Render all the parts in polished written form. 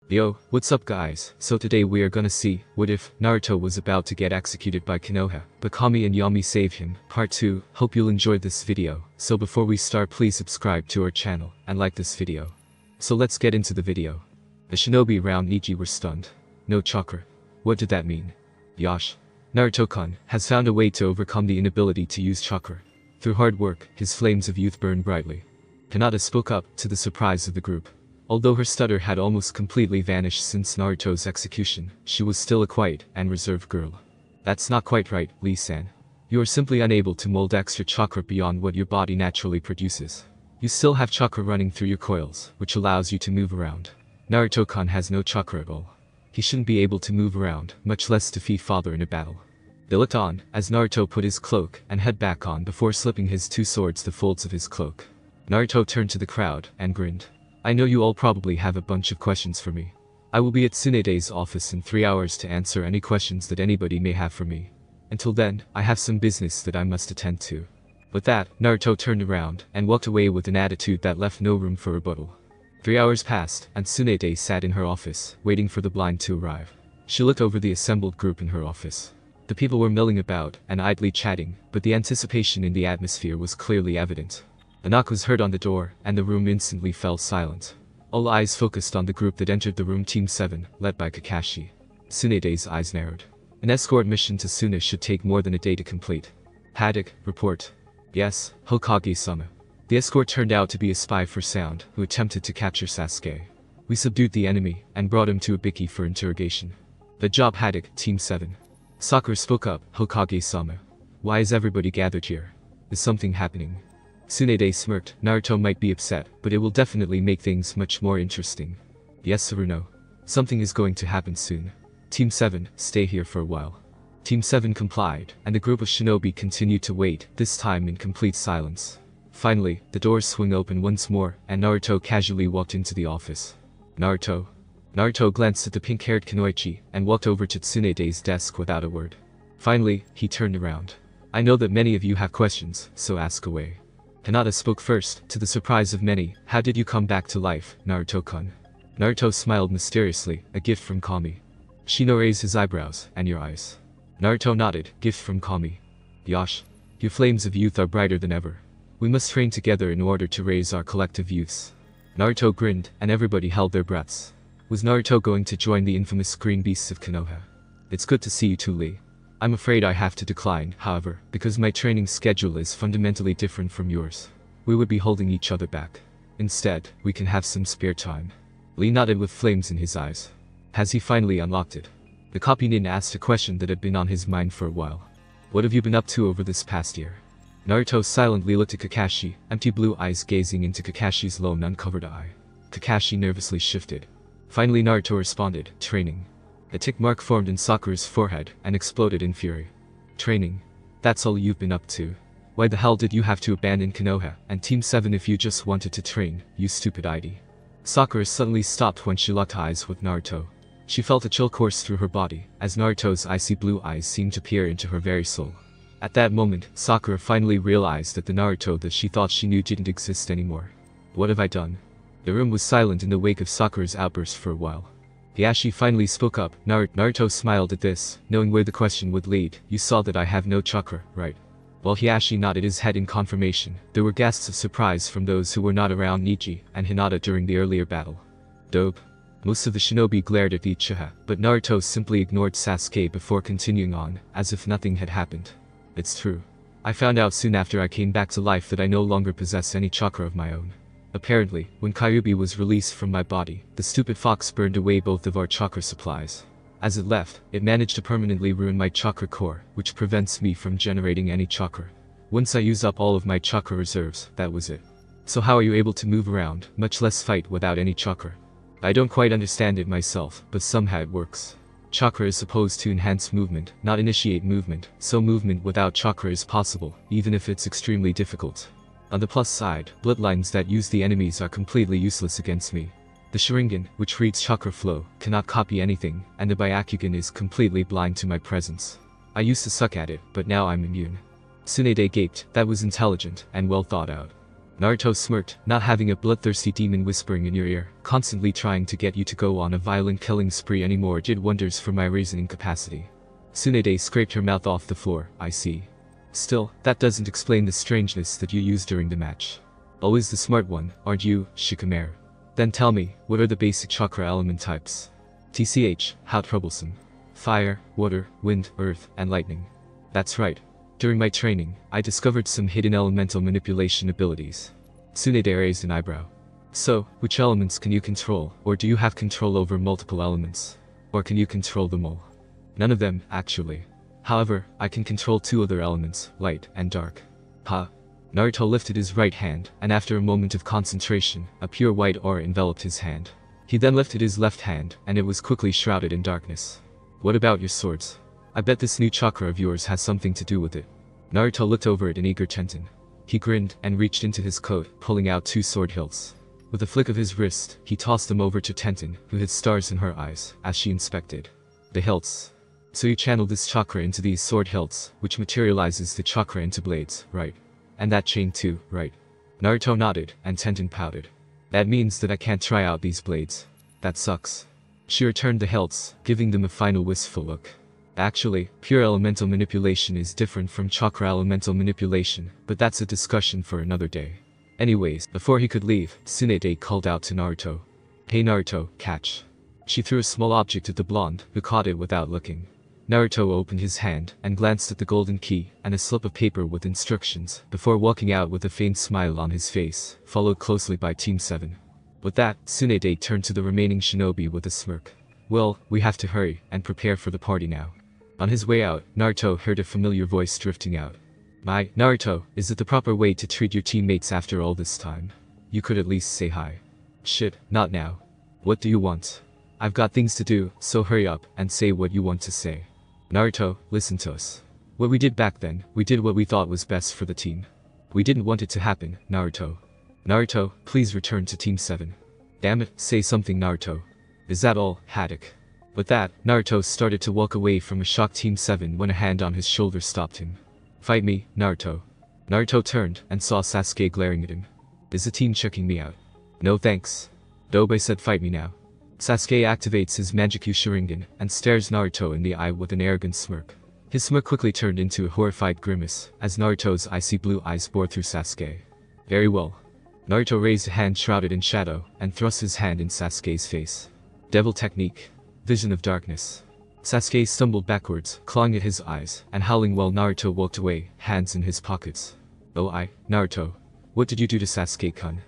Yo, what's up guys? So today we are gonna see, what if Naruto was about to get executed by Konoha, but Kami and Yami save him, part 2, hope you'll enjoy this video. So before we start please subscribe to our channel, and like this video. So let's get into the video. The shinobi around Niji were stunned. No chakra. What did that mean? Yash. Naruto-kun has found a way to overcome the inability to use chakra. Through hard work, his flames of youth burn brightly. Hinata spoke up, to the surprise of the group. Although her stutter had almost completely vanished since Naruto's execution, she was still a quiet and reserved girl. That's not quite right, Lee-san. You are simply unable to mold extra chakra beyond what your body naturally produces. You still have chakra running through your coils, which allows you to move around. Naruto-kun has no chakra at all. He shouldn't be able to move around, much less defeat father in a battle. They looked on, as Naruto put his cloak and head back on before slipping his two swords the folds of his cloak. Naruto turned to the crowd and grinned. I know you all probably have a bunch of questions for me. I will be at Tsunede's office in 3 hours to answer any questions that anybody may have for me. Until then, I have some business that I must attend to. With that, Naruto turned around and walked away with an attitude that left no room for rebuttal. 3 hours passed, and Tsunede sat in her office, waiting for the blind to arrive. She looked over the assembled group in her office. The people were milling about and idly chatting, but the anticipation in the atmosphere was clearly evident. A knock was heard on the door, and the room instantly fell silent. All eyes focused on the group that entered the room. Team 7, led by Kakashi. Tsunede's eyes narrowed. An escort mission to Suna should take more than a day to complete. Haddock, report. Yes, Hokage-sama. The escort turned out to be a spy for Sound, who attempted to capture Sasuke. We subdued the enemy, and brought him to Ibiki for interrogation. The job, Haddock, Team 7. Sakura spoke up, Hokage-sama. Why is everybody gathered here? Is something happening? Tsunede smirked. Naruto might be upset, but it will definitely make things much more interesting. Yes, Saruno. Something is going to happen soon. Team 7, stay here for a while. Team 7 complied, and the group of shinobi continued to wait, this time in complete silence. Finally, the doors swung open once more, and Naruto casually walked into the office. Naruto. Naruto glanced at the pink-haired Kunoichi, and walked over to Tsunede's desk without a word. Finally, he turned around. I know that many of you have questions, so ask away. Hinata spoke first, to the surprise of many. How did you come back to life, Naruto-kun? Naruto smiled mysteriously, a gift from Kami. Shino raised his eyebrows, and your eyes. Naruto nodded, gift from Kami. Yash. Your flames of youth are brighter than ever. We must train together in order to raise our collective youths. Naruto grinned, and everybody held their breaths. Was Naruto going to join the infamous green beasts of Konoha? It's good to see you too, Lee. I'm afraid I have to decline, however, because my training schedule is fundamentally different from yours. We would be holding each other back. Instead, we can have some spare time. Lee nodded with flames in his eyes. Has he finally unlocked it? The copy nin asked a question that had been on his mind for a while. What have you been up to over this past year? Naruto silently looked at Kakashi, empty blue eyes gazing into Kakashi's lone uncovered eye. Kakashi nervously shifted. Finally Naruto responded, training. A tick mark formed in Sakura's forehead, and exploded in fury. Training? That's all you've been up to? Why the hell did you have to abandon Konoha, and Team 7 if you just wanted to train, you stupid ID? Sakura suddenly stopped when she locked eyes with Naruto. She felt a chill course through her body, as Naruto's icy blue eyes seemed to peer into her very soul. At that moment, Sakura finally realized that the Naruto that she thought she knew didn't exist anymore. What have I done? The room was silent in the wake of Sakura's outburst for a while. Hiashi finally spoke up. Naruto smiled at this, knowing where the question would lead. You saw that I have no chakra, right? While Hiashi nodded his head in confirmation, there were gasps of surprise from those who were not around Niji and Hinata during the earlier battle. Dope. Most of the shinobi glared at Ichiha, but Naruto simply ignored Sasuke before continuing on, as if nothing had happened. It's true. I found out soon after I came back to life that I no longer possess any chakra of my own. Apparently, when Kyuubi was released from my body, the stupid fox burned away both of our chakra supplies. As it left, it managed to permanently ruin my chakra core, which prevents me from generating any chakra. Once I used up all of my chakra reserves, that was it. So how are you able to move around, much less fight without any chakra? I don't quite understand it myself, but somehow it works. Chakra is supposed to enhance movement, not initiate movement, so movement without chakra is possible, even if it's extremely difficult. On the plus side, bloodlines that use the enemies are completely useless against me. The Sharingan, which reads chakra flow, cannot copy anything, and the Byakugan is completely blind to my presence. I used to suck at it, but now I'm immune. Tsunede gaped. That was intelligent, and well thought out. Naruto smirked, not having a bloodthirsty demon whispering in your ear, constantly trying to get you to go on a violent killing spree anymore did wonders for my reasoning capacity. Tsunade scraped her mouth off the floor. I see. Still, that doesn't explain the strangeness that you used during the match. Always the smart one, aren't you, Shikamaru? Then tell me, what are the basic chakra element types? TCH, how troublesome. Fire, water, wind, earth, and lightning. That's right. During my training, I discovered some hidden elemental manipulation abilities. Tsunade raised an eyebrow. So, which elements can you control, or do you have control over multiple elements? Or can you control them all? None of them, actually. However, I can control 2 other elements, light and dark. Ha. Naruto lifted his right hand, and after a moment of concentration, a pure white aura enveloped his hand. He then lifted his left hand, and it was quickly shrouded in darkness. What about your swords? I bet this new chakra of yours has something to do with it. Naruto looked over at an eager Tenten. He grinned and reached into his coat, pulling out 2 sword hilts. With a flick of his wrist, he tossed them over to Tenten, who had stars in her eyes, as she inspected the hilts. So you channeled this chakra into these sword hilts, which materializes the chakra into blades, right? And that chain too, right? Naruto nodded, and Tenten pouted. That means that I can't try out these blades. That sucks. She returned the hilts, giving them a final wistful look. Actually, pure elemental manipulation is different from chakra elemental manipulation, but that's a discussion for another day. Anyways, before he could leave, Tsunade called out to Naruto. Hey Naruto, catch. She threw a small object at the blonde, who caught it without looking. Naruto opened his hand and glanced at the golden key and a slip of paper with instructions before walking out with a faint smile on his face, followed closely by Team 7. With that, Tsunade turned to the remaining shinobi with a smirk. Well, we have to hurry and prepare for the party now. On his way out, Naruto heard a familiar voice drifting out. My, Naruto, is it the proper way to treat your teammates after all this time? You could at least say hi. Shit, not now. What do you want? I've got things to do, so hurry up and say what you want to say. Naruto, listen to us. What we did back then, we did what we thought was best for the team. We didn't want it to happen, Naruto. Naruto, please return to Team 7. Damn it, say something Naruto. Is that all, Haddock? With that, Naruto started to walk away from a shocked Team 7 when a hand on his shoulder stopped him. Fight me, Naruto. Naruto turned and saw Sasuke glaring at him. Is the team checking me out? No thanks. Dobe said fight me now. Sasuke activates his Manjikyu Sharingan and stares Naruto in the eye with an arrogant smirk. His smirk quickly turned into a horrified grimace as Naruto's icy blue eyes bored through Sasuke. Very well. Naruto raised a hand shrouded in shadow and thrust his hand in Sasuke's face. Devil technique. Vision of darkness. Sasuke stumbled backwards, clawing at his eyes and howling while Naruto walked away, hands in his pockets. Oh Naruto. What did you do to Sasuke-kun?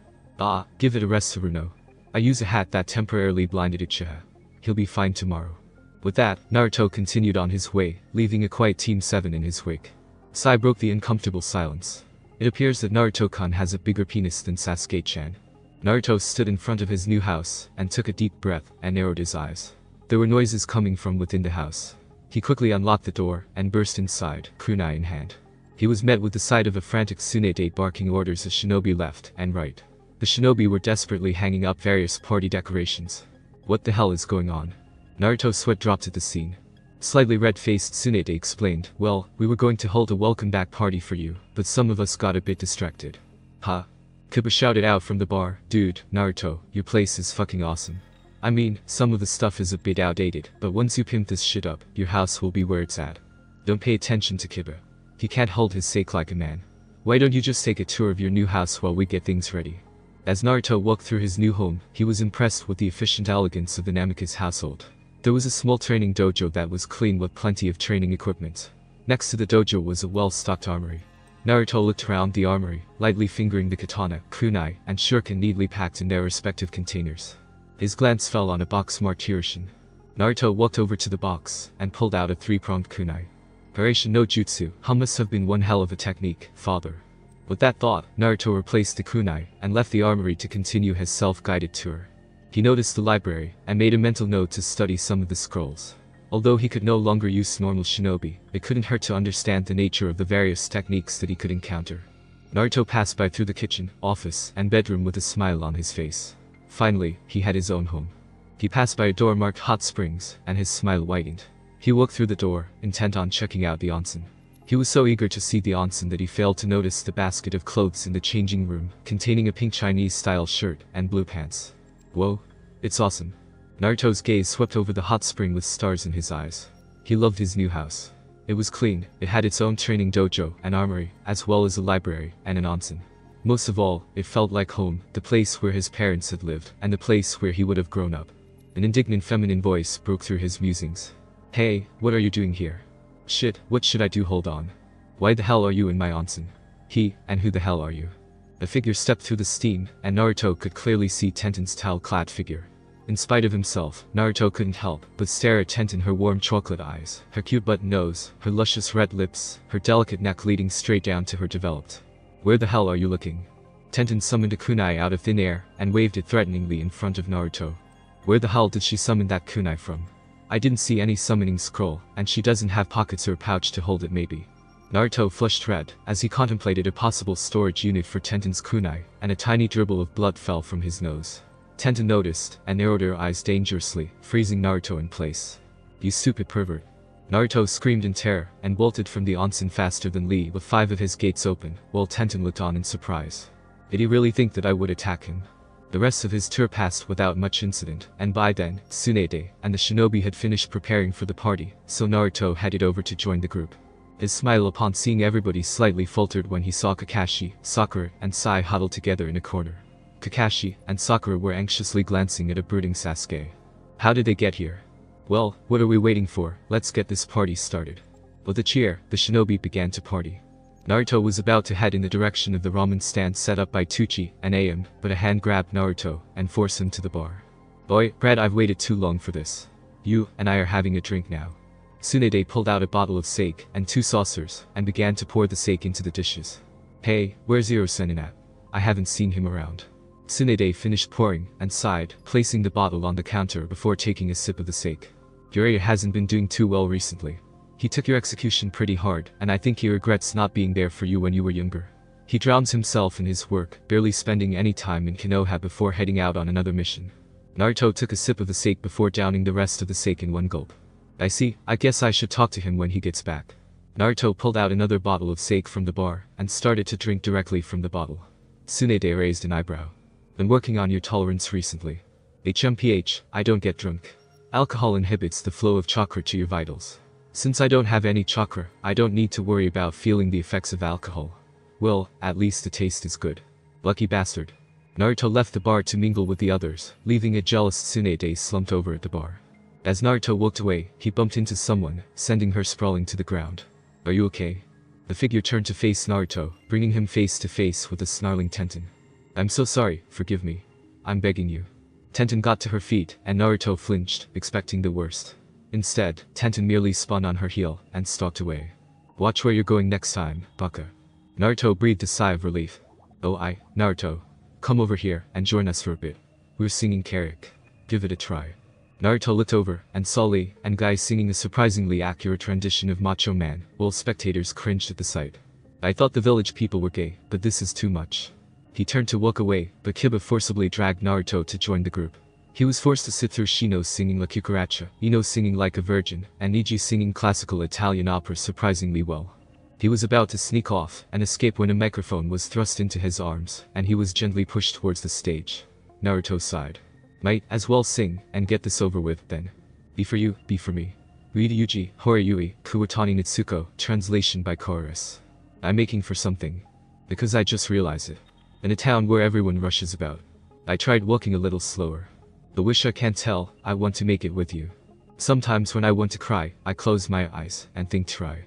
Give it a rest, Saruno. I use a hat that temporarily blinded Uchiha. He'll be fine tomorrow. With that, Naruto continued on his way, leaving a quiet Team 7 in his wake. Sai broke the uncomfortable silence. It appears that Naruto-kun has a bigger penis than Sasuke-chan. Naruto stood in front of his new house and took a deep breath and narrowed his eyes. There were noises coming from within the house. He quickly unlocked the door and burst inside, kunai in hand. He was met with the sight of a frantic Tsunade barking orders as shinobi left and right. The shinobi were desperately hanging up various party decorations. What the hell is going on? Naruto's sweat dropped at the scene. Slightly red-faced Tsunade explained, well, we were going to hold a welcome back party for you, but some of us got a bit distracted. Huh? Kiba shouted out from the bar, dude, Naruto, your place is fucking awesome. I mean, some of the stuff is a bit outdated, but once you pimp this shit up, your house will be where it's at. Don't pay attention to Kiba. He can't hold his sake like a man. Why don't you just take a tour of your new house while we get things ready? As Naruto walked through his new home, he was impressed with the efficient elegance of the Namikaze household. There was a small training dojo that was clean with plenty of training equipment. Next to the dojo was a well-stocked armory. Naruto looked around the armory, lightly fingering the katana, kunai, and shuriken neatly packed in their respective containers. His glance fell on a box marked Hirishin. Naruto walked over to the box and pulled out a three-pronged kunai. Hirishin no jutsu, must have been one hell of a technique, father. With that thought, Naruto replaced the kunai and left the armory to continue his self-guided tour. He noticed the library and made a mental note to study some of the scrolls. Although he could no longer use normal shinobi, it couldn't hurt to understand the nature of the various techniques that he could encounter. Naruto passed by through the kitchen, office, and bedroom with a smile on his face. Finally, he had his own home. He passed by a door marked Hot Springs, and his smile widened. He walked through the door, intent on checking out the onsen. He was so eager to see the onsen that he failed to notice the basket of clothes in the changing room, containing a pink Chinese-style shirt and blue pants. Whoa, it's awesome. Naruto's gaze swept over the hot spring with stars in his eyes. He loved his new house. It was clean, it had its own training dojo and armory, as well as a library and an onsen. Most of all, it felt like home, the place where his parents had lived, and the place where he would have grown up. An indignant feminine voice broke through his musings. Hey, what are you doing here? Shit, what should I do? Hold on. Why the hell are you in my onsen? And who the hell are you? A figure stepped through the steam, and Naruto could clearly see Tenten's towel-clad figure. In spite of himself, Naruto couldn't help but stare at Tenten, her warm chocolate eyes, her cute button nose, her luscious red lips, her delicate neck leading straight down to her developed. Where the hell are you looking? Tenten summoned a kunai out of thin air and waved it threateningly in front of Naruto. Where the hell did she summon that kunai from? I didn't see any summoning scroll, and she doesn't have pockets or pouch to hold it maybe. Naruto flushed red as he contemplated a possible storage unit for Tenten's kunai, and a tiny dribble of blood fell from his nose. Tenten noticed and narrowed her eyes dangerously, freezing Naruto in place. You stupid pervert. Naruto screamed in terror and bolted from the onsen faster than Lee with 5 of his gates open, while Tenten looked on in surprise. Did he really think that I would attack him? The rest of his tour passed without much incident, and by then, Tsunade and the shinobi had finished preparing for the party, so Naruto headed over to join the group. His smile upon seeing everybody slightly faltered when he saw Kakashi, Sakura, and Sai huddled together in a corner. Kakashi and Sakura were anxiously glancing at a brooding Sasuke. How did they get here? Well, what are we waiting for? Let's get this party started. With a cheer, the shinobi began to party. Naruto was about to head in the direction of the ramen stand set up by Tuchi and Aim, but a hand grabbed Naruto and forced him to the bar. Boy, Brad, I've waited too long for this. You and I are having a drink now. Tsunade pulled out a bottle of sake and 2 saucers and began to pour the sake into the dishes. Hey, where's Hiro-sen at? I haven't seen him around. Tsunade finished pouring and sighed, placing the bottle on the counter before taking a sip of the sake. Jiraiya hasn't been doing too well recently. He took your execution pretty hard, and I think he regrets not being there for you when you were younger. He drowns himself in his work, barely spending any time in Konoha before heading out on another mission. Naruto took a sip of the sake before downing the rest of the sake in one gulp. I see, I guess I should talk to him when he gets back. Naruto pulled out another bottle of sake from the bar, and started to drink directly from the bottle. Tsunade raised an eyebrow. Been working on your tolerance recently. HMPH, I don't get drunk. Alcohol inhibits the flow of chakra to your vitals. Since I don't have any chakra, I don't need to worry about feeling the effects of alcohol. Well, at least the taste is good. Lucky bastard. Naruto left the bar to mingle with the others, leaving a jealous Tsunade slumped over at the bar. As Naruto walked away, he bumped into someone, sending her sprawling to the ground. Are you okay? The figure turned to face Naruto, bringing him face to face with a snarling Tenten. I'm so sorry, forgive me. I'm begging you. Tenten got to her feet, and Naruto flinched, expecting the worst. Instead, Tenten merely spun on her heel and stalked away. Watch where you're going next time, baka. Naruto breathed a sigh of relief. Oh, Naruto. Come over here and join us for a bit. We're singing Carrick. Give it a try. Naruto looked over and saw Lee and Guy singing a surprisingly accurate rendition of Macho Man, while spectators cringed at the sight. I thought the village people were gay, but this is too much. He turned to walk away, but Kiba forcibly dragged Naruto to join the group. He was forced to sit through Shino singing La Cucaracha, Ino singing Like a Virgin, and Niji singing classical Italian opera surprisingly well. He was about to sneak off and escape when a microphone was thrust into his arms, and he was gently pushed towards the stage. Naruto sighed. Might as well sing and get this over with, then. Be for you, be for me. Ryuji, Horiyui, Kuwatani Nitsuko, translation by Chorus. I'm aching for something. Because I just realized it. In a town where everyone rushes about. I tried walking a little slower. The wish I can't tell, I want to make it with you. Sometimes when I want to cry, I close my eyes and think try.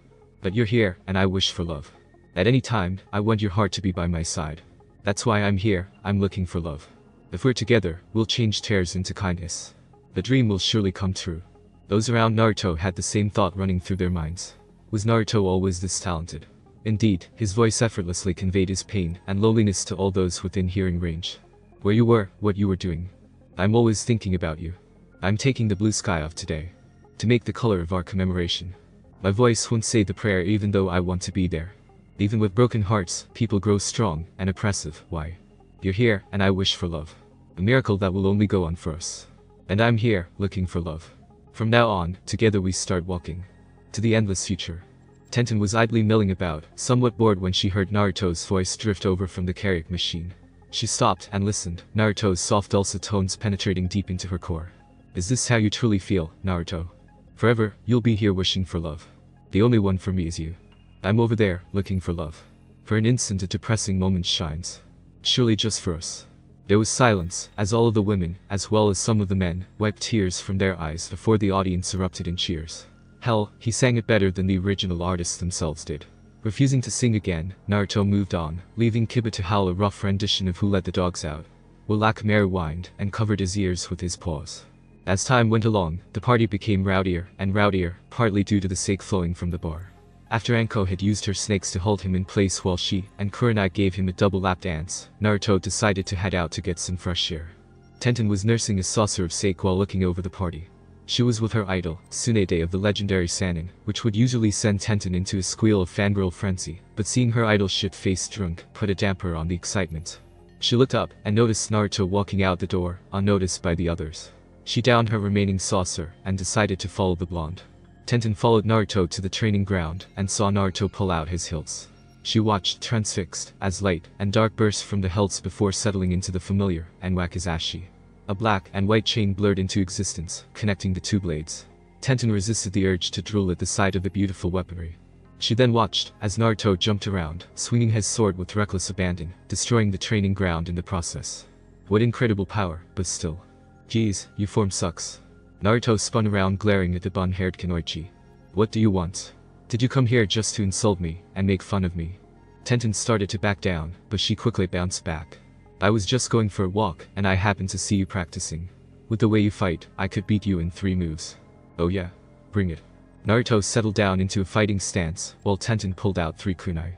But you're here, and I wish for love. At any time, I want your heart to be by my side. That's why I'm here, I'm looking for love. If we're together, we'll change tears into kindness. The dream will surely come true. Those around Naruto had the same thought running through their minds. Was Naruto always this talented? Indeed, his voice effortlessly conveyed his pain and loneliness to all those within hearing range. Where you were, what you were doing. I'm always thinking about you. I'm taking the blue sky off today. To make the color of our commemoration. My voice won't say the prayer even though I want to be there. Even with broken hearts, people grow strong and oppressive. Why? You're here, and I wish for love. A miracle that will only go on for us. And I'm here, looking for love. From now on, together we start walking. To the endless future. Tenten was idly milling about, somewhat bored when she heard Naruto's voice drift over from the karaoke machine. She stopped and listened, Naruto's soft dulcet tones penetrating deep into her core. Is this how you truly feel, Naruto? Forever, you'll be here wishing for love. The only one for me is you. I'm over there, looking for love. For an instant a depressing moment shines. Surely just for us. There was silence, as all of the women, as well as some of the men, wiped tears from their eyes before the audience erupted in cheers. Hell, he sang it better than the original artists themselves did. Refusing to sing again, Naruto moved on, leaving Kiba to howl a rough rendition of Who Let the Dogs Out. Wakameru whined, and covered his ears with his paws. As time went along, the party became rowdier and rowdier, partly due to the sake flowing from the bar. After Anko had used her snakes to hold him in place while she and Kurenai gave him a double lap dance, Naruto decided to head out to get some fresh air. Tenten was nursing a saucer of sake while looking over the party. She was with her idol, Tsunade of the legendary Sannin, which would usually send Tenten into a squeal of fangirl frenzy, but seeing her idol shit-faced drunk put a damper on the excitement. She looked up and noticed Naruto walking out the door, unnoticed by the others. She downed her remaining saucer and decided to follow the blonde. Tenten followed Naruto to the training ground and saw Naruto pull out his hilts. She watched transfixed as light and dark burst from the hilts before settling into the familiar and wakizashi. A black and white chain blurred into existence, connecting the two blades. Tenten resisted the urge to drool at the sight of the beautiful weaponry. She then watched as Naruto jumped around, swinging his sword with reckless abandon, destroying the training ground in the process. What incredible power, but still. Geez, your form sucks. Naruto spun around glaring at the bun-haired Kunoichi. What do you want? Did you come here just to insult me and make fun of me? Tenten started to back down, but she quickly bounced back. I was just going for a walk and I happened to see you practicing. With the way you fight, I could beat you in 3 moves. Oh yeah? Bring it. Naruto settled down into a fighting stance, while Tenten pulled out 3 kunai.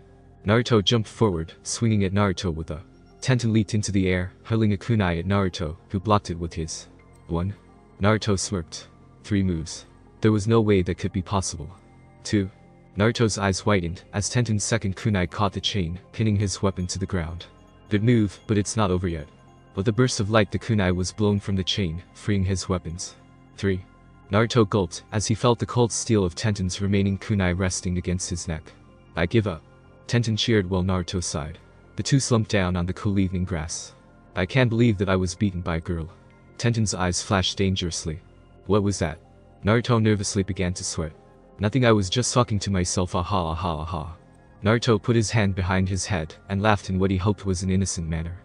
Naruto jumped forward, swinging at Naruto with a. Tenten leaped into the air, hurling a kunai at Naruto, who blocked it with his. 1. Naruto smirked. 3 moves. There was no way that could be possible. 2. Naruto's eyes widened as Tenten's second kunai caught the chain, pinning his weapon to the ground. Good move, but it's not over yet. With a burst of light the kunai was blown from the chain, freeing his weapons. 3. Naruto gulped as he felt the cold steel of Tenten's remaining kunai resting against his neck. I give up. Tenten cheered while Naruto sighed. The two slumped down on the cool evening grass. I can't believe that I was beaten by a girl. Tenten's eyes flashed dangerously. What was that? Naruto nervously began to sweat. Nothing, I was just talking to myself, aha aha aha. Naruto put his hand behind his head and laughed in what he hoped was an innocent manner.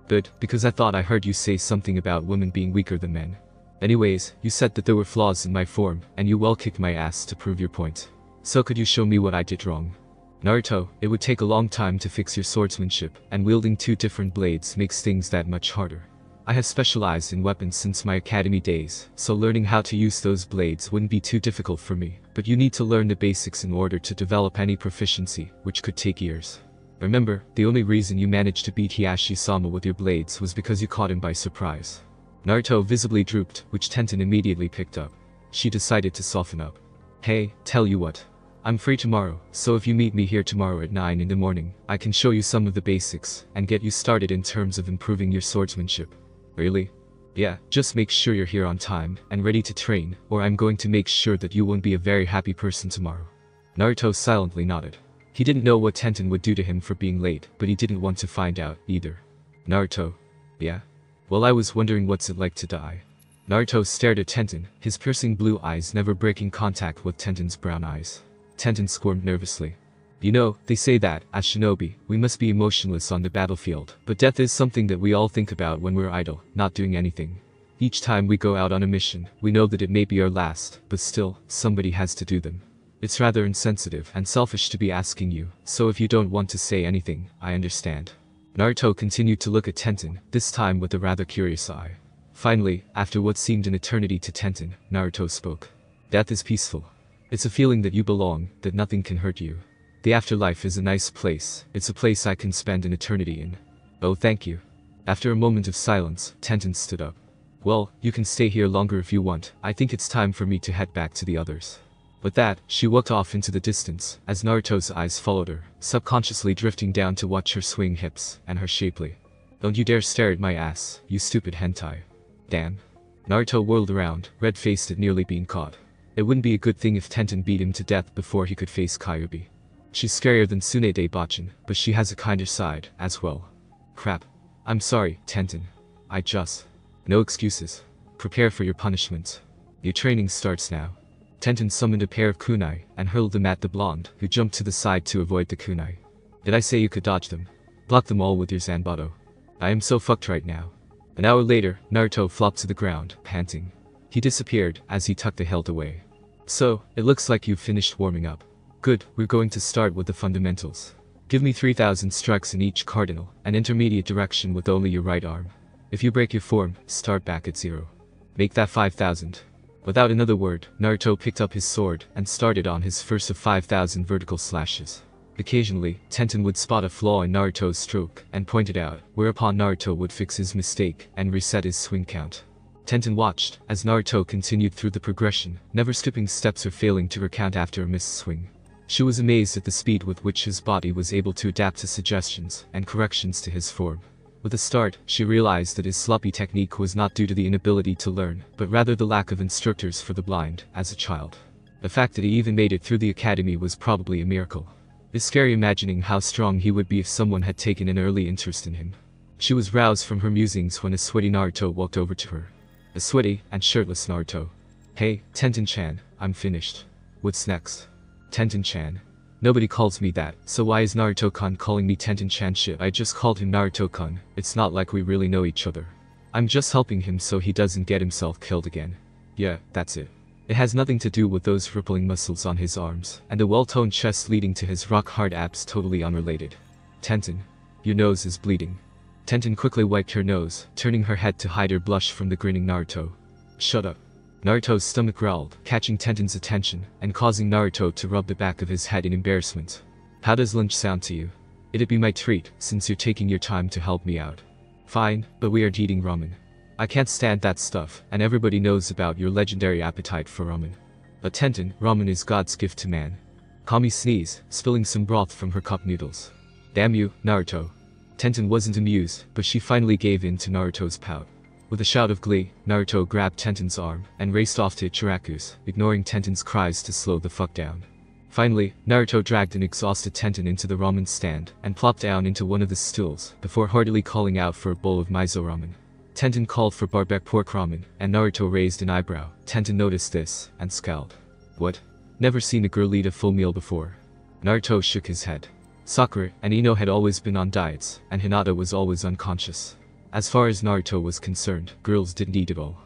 Good, because I thought I heard you say something about women being weaker than men. Anyways, you said that there were flaws in my form, and you well kicked my ass to prove your point. So could you show me what I did wrong? Naruto, it would take a long time to fix your swordsmanship, and wielding 2 different blades makes things that much harder. I have specialized in weapons since my academy days, so learning how to use those blades wouldn't be too difficult for me, but you need to learn the basics in order to develop any proficiency, which could take years. Remember, the only reason you managed to beat Hiashi-sama with your blades was because you caught him by surprise. Naruto visibly drooped, which Tenten immediately picked up. She decided to soften up. Hey, tell you what. I'm free tomorrow, so if you meet me here tomorrow at 9 in the morning, I can show you some of the basics, and get you started in terms of improving your swordsmanship. Really? Yeah, just make sure you're here on time, and ready to train, or I'm going to make sure that you won't be a very happy person tomorrow. Naruto silently nodded. He didn't know what Tenten would do to him for being late, but he didn't want to find out, either. Naruto. Yeah? Well, I was wondering what's it like to die. Naruto stared at Tenten, his piercing blue eyes never breaking contact with Tenten's brown eyes. Tenten squirmed nervously. You know, they say that, as shinobi, we must be emotionless on the battlefield, but death is something that we all think about when we're idle, not doing anything. Each time we go out on a mission, we know that it may be our last, but still, somebody has to do them. It's rather insensitive and selfish to be asking you, so if you don't want to say anything, I understand. Naruto continued to look at Tenten, this time with a rather curious eye. Finally, after what seemed an eternity to Tenten, Naruto spoke. Death is peaceful. It's a feeling that you belong, that nothing can hurt you. The afterlife is a nice place, it's a place I can spend an eternity in. Oh, thank you. After a moment of silence, Tenten stood up. Well, you can stay here longer if you want, I think it's time for me to head back to the others. With that, she walked off into the distance, as Naruto's eyes followed her, subconsciously drifting down to watch her swing hips, and her shapely. Don't you dare stare at my ass, you stupid hentai. Damn. Naruto whirled around, red-faced at nearly being caught. It wouldn't be a good thing if Tenten beat him to death before he could face Kyubi. She's scarier than Tsunade Bachin, but she has a kinder side, as well. Crap. I'm sorry, Tenten. I just... No excuses. Prepare for your punishment. Your training starts now. Tenten summoned a pair of kunai, and hurled them at the blonde, who jumped to the side to avoid the kunai. Did I say you could dodge them? Block them all with your Zanbato. I am so fucked right now. An hour later, Naruto flopped to the ground, panting. He disappeared, as he tucked the hilt away. So, it looks like you've finished warming up. Good, we're going to start with the fundamentals. Give me 3,000 strikes in each cardinal, and intermediate direction with only your right arm. If you break your form, start back at 0. Make that 5,000. Without another word, Naruto picked up his sword, and started on his first of 5,000 vertical slashes. Occasionally, Tenten would spot a flaw in Naruto's stroke, and point it out, whereupon Naruto would fix his mistake, and reset his swing count. Tenten watched, as Naruto continued through the progression, never skipping steps or failing to recount after a missed swing. She was amazed at the speed with which his body was able to adapt to suggestions, and corrections to his form. With a start, she realized that his sloppy technique was not due to the inability to learn, but rather the lack of instructors for the blind, as a child. The fact that he even made it through the academy was probably a miracle. It's scary imagining how strong he would be if someone had taken an early interest in him. She was roused from her musings when a sweaty Naruto walked over to her. A sweaty and shirtless Naruto. Hey, Tenten-chan, I'm finished. What's next? Tenten-chan. Nobody calls me that, so why is Naruto-kun calling me Tenten-chan? Shit, I just called him Naruto-kun, it's not like we really know each other. I'm just helping him so he doesn't get himself killed again. Yeah, that's it. It has nothing to do with those rippling muscles on his arms, and a well-toned chest leading to his rock-hard abs, totally unrelated. Tenten. Your nose is bleeding. Tenten quickly wiped her nose, turning her head to hide her blush from the grinning Naruto. Shut up. Naruto's stomach growled, catching Tenten's attention, and causing Naruto to rub the back of his head in embarrassment. How does lunch sound to you? It'd be my treat, since you're taking your time to help me out. Fine, but we aren't eating ramen. I can't stand that stuff, and everybody knows about your legendary appetite for ramen. But Tenten, ramen is God's gift to man. Kami sneezed, spilling some broth from her cup noodles. Damn you, Naruto. Tenten wasn't amused, but she finally gave in to Naruto's pout. With a shout of glee, Naruto grabbed Tenten's arm, and raced off to Ichiraku's, ignoring Tenten's cries to slow the fuck down. Finally, Naruto dragged an exhausted Tenten into the ramen stand, and plopped down into one of the stools, before heartily calling out for a bowl of miso ramen. Tenten called for barbecue pork ramen, and Naruto raised an eyebrow. Tenten noticed this, and scowled. What? Never seen a girl eat a full meal before. Naruto shook his head. Sakura and Ino had always been on diets, and Hinata was always unconscious. As far as Naruto was concerned, girls didn't eat at all.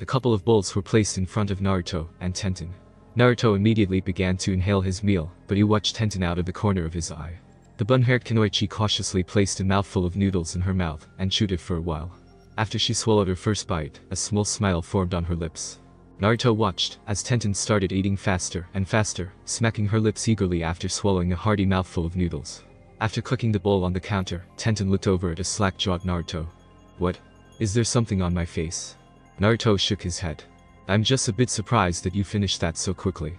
A couple of bowls were placed in front of Naruto and Tenten. Naruto immediately began to inhale his meal, but he watched Tenten out of the corner of his eye. The bun-haired Kunoichi cautiously placed a mouthful of noodles in her mouth, and chewed it for a while. After she swallowed her first bite, a small smile formed on her lips. Naruto watched, as Tenten started eating faster and faster, smacking her lips eagerly after swallowing a hearty mouthful of noodles. After cooking the bowl on the counter, Tenten looked over at a slack-jawed Naruto. What? Is there something on my face? Naruto shook his head. I'm just a bit surprised that you finished that so quickly.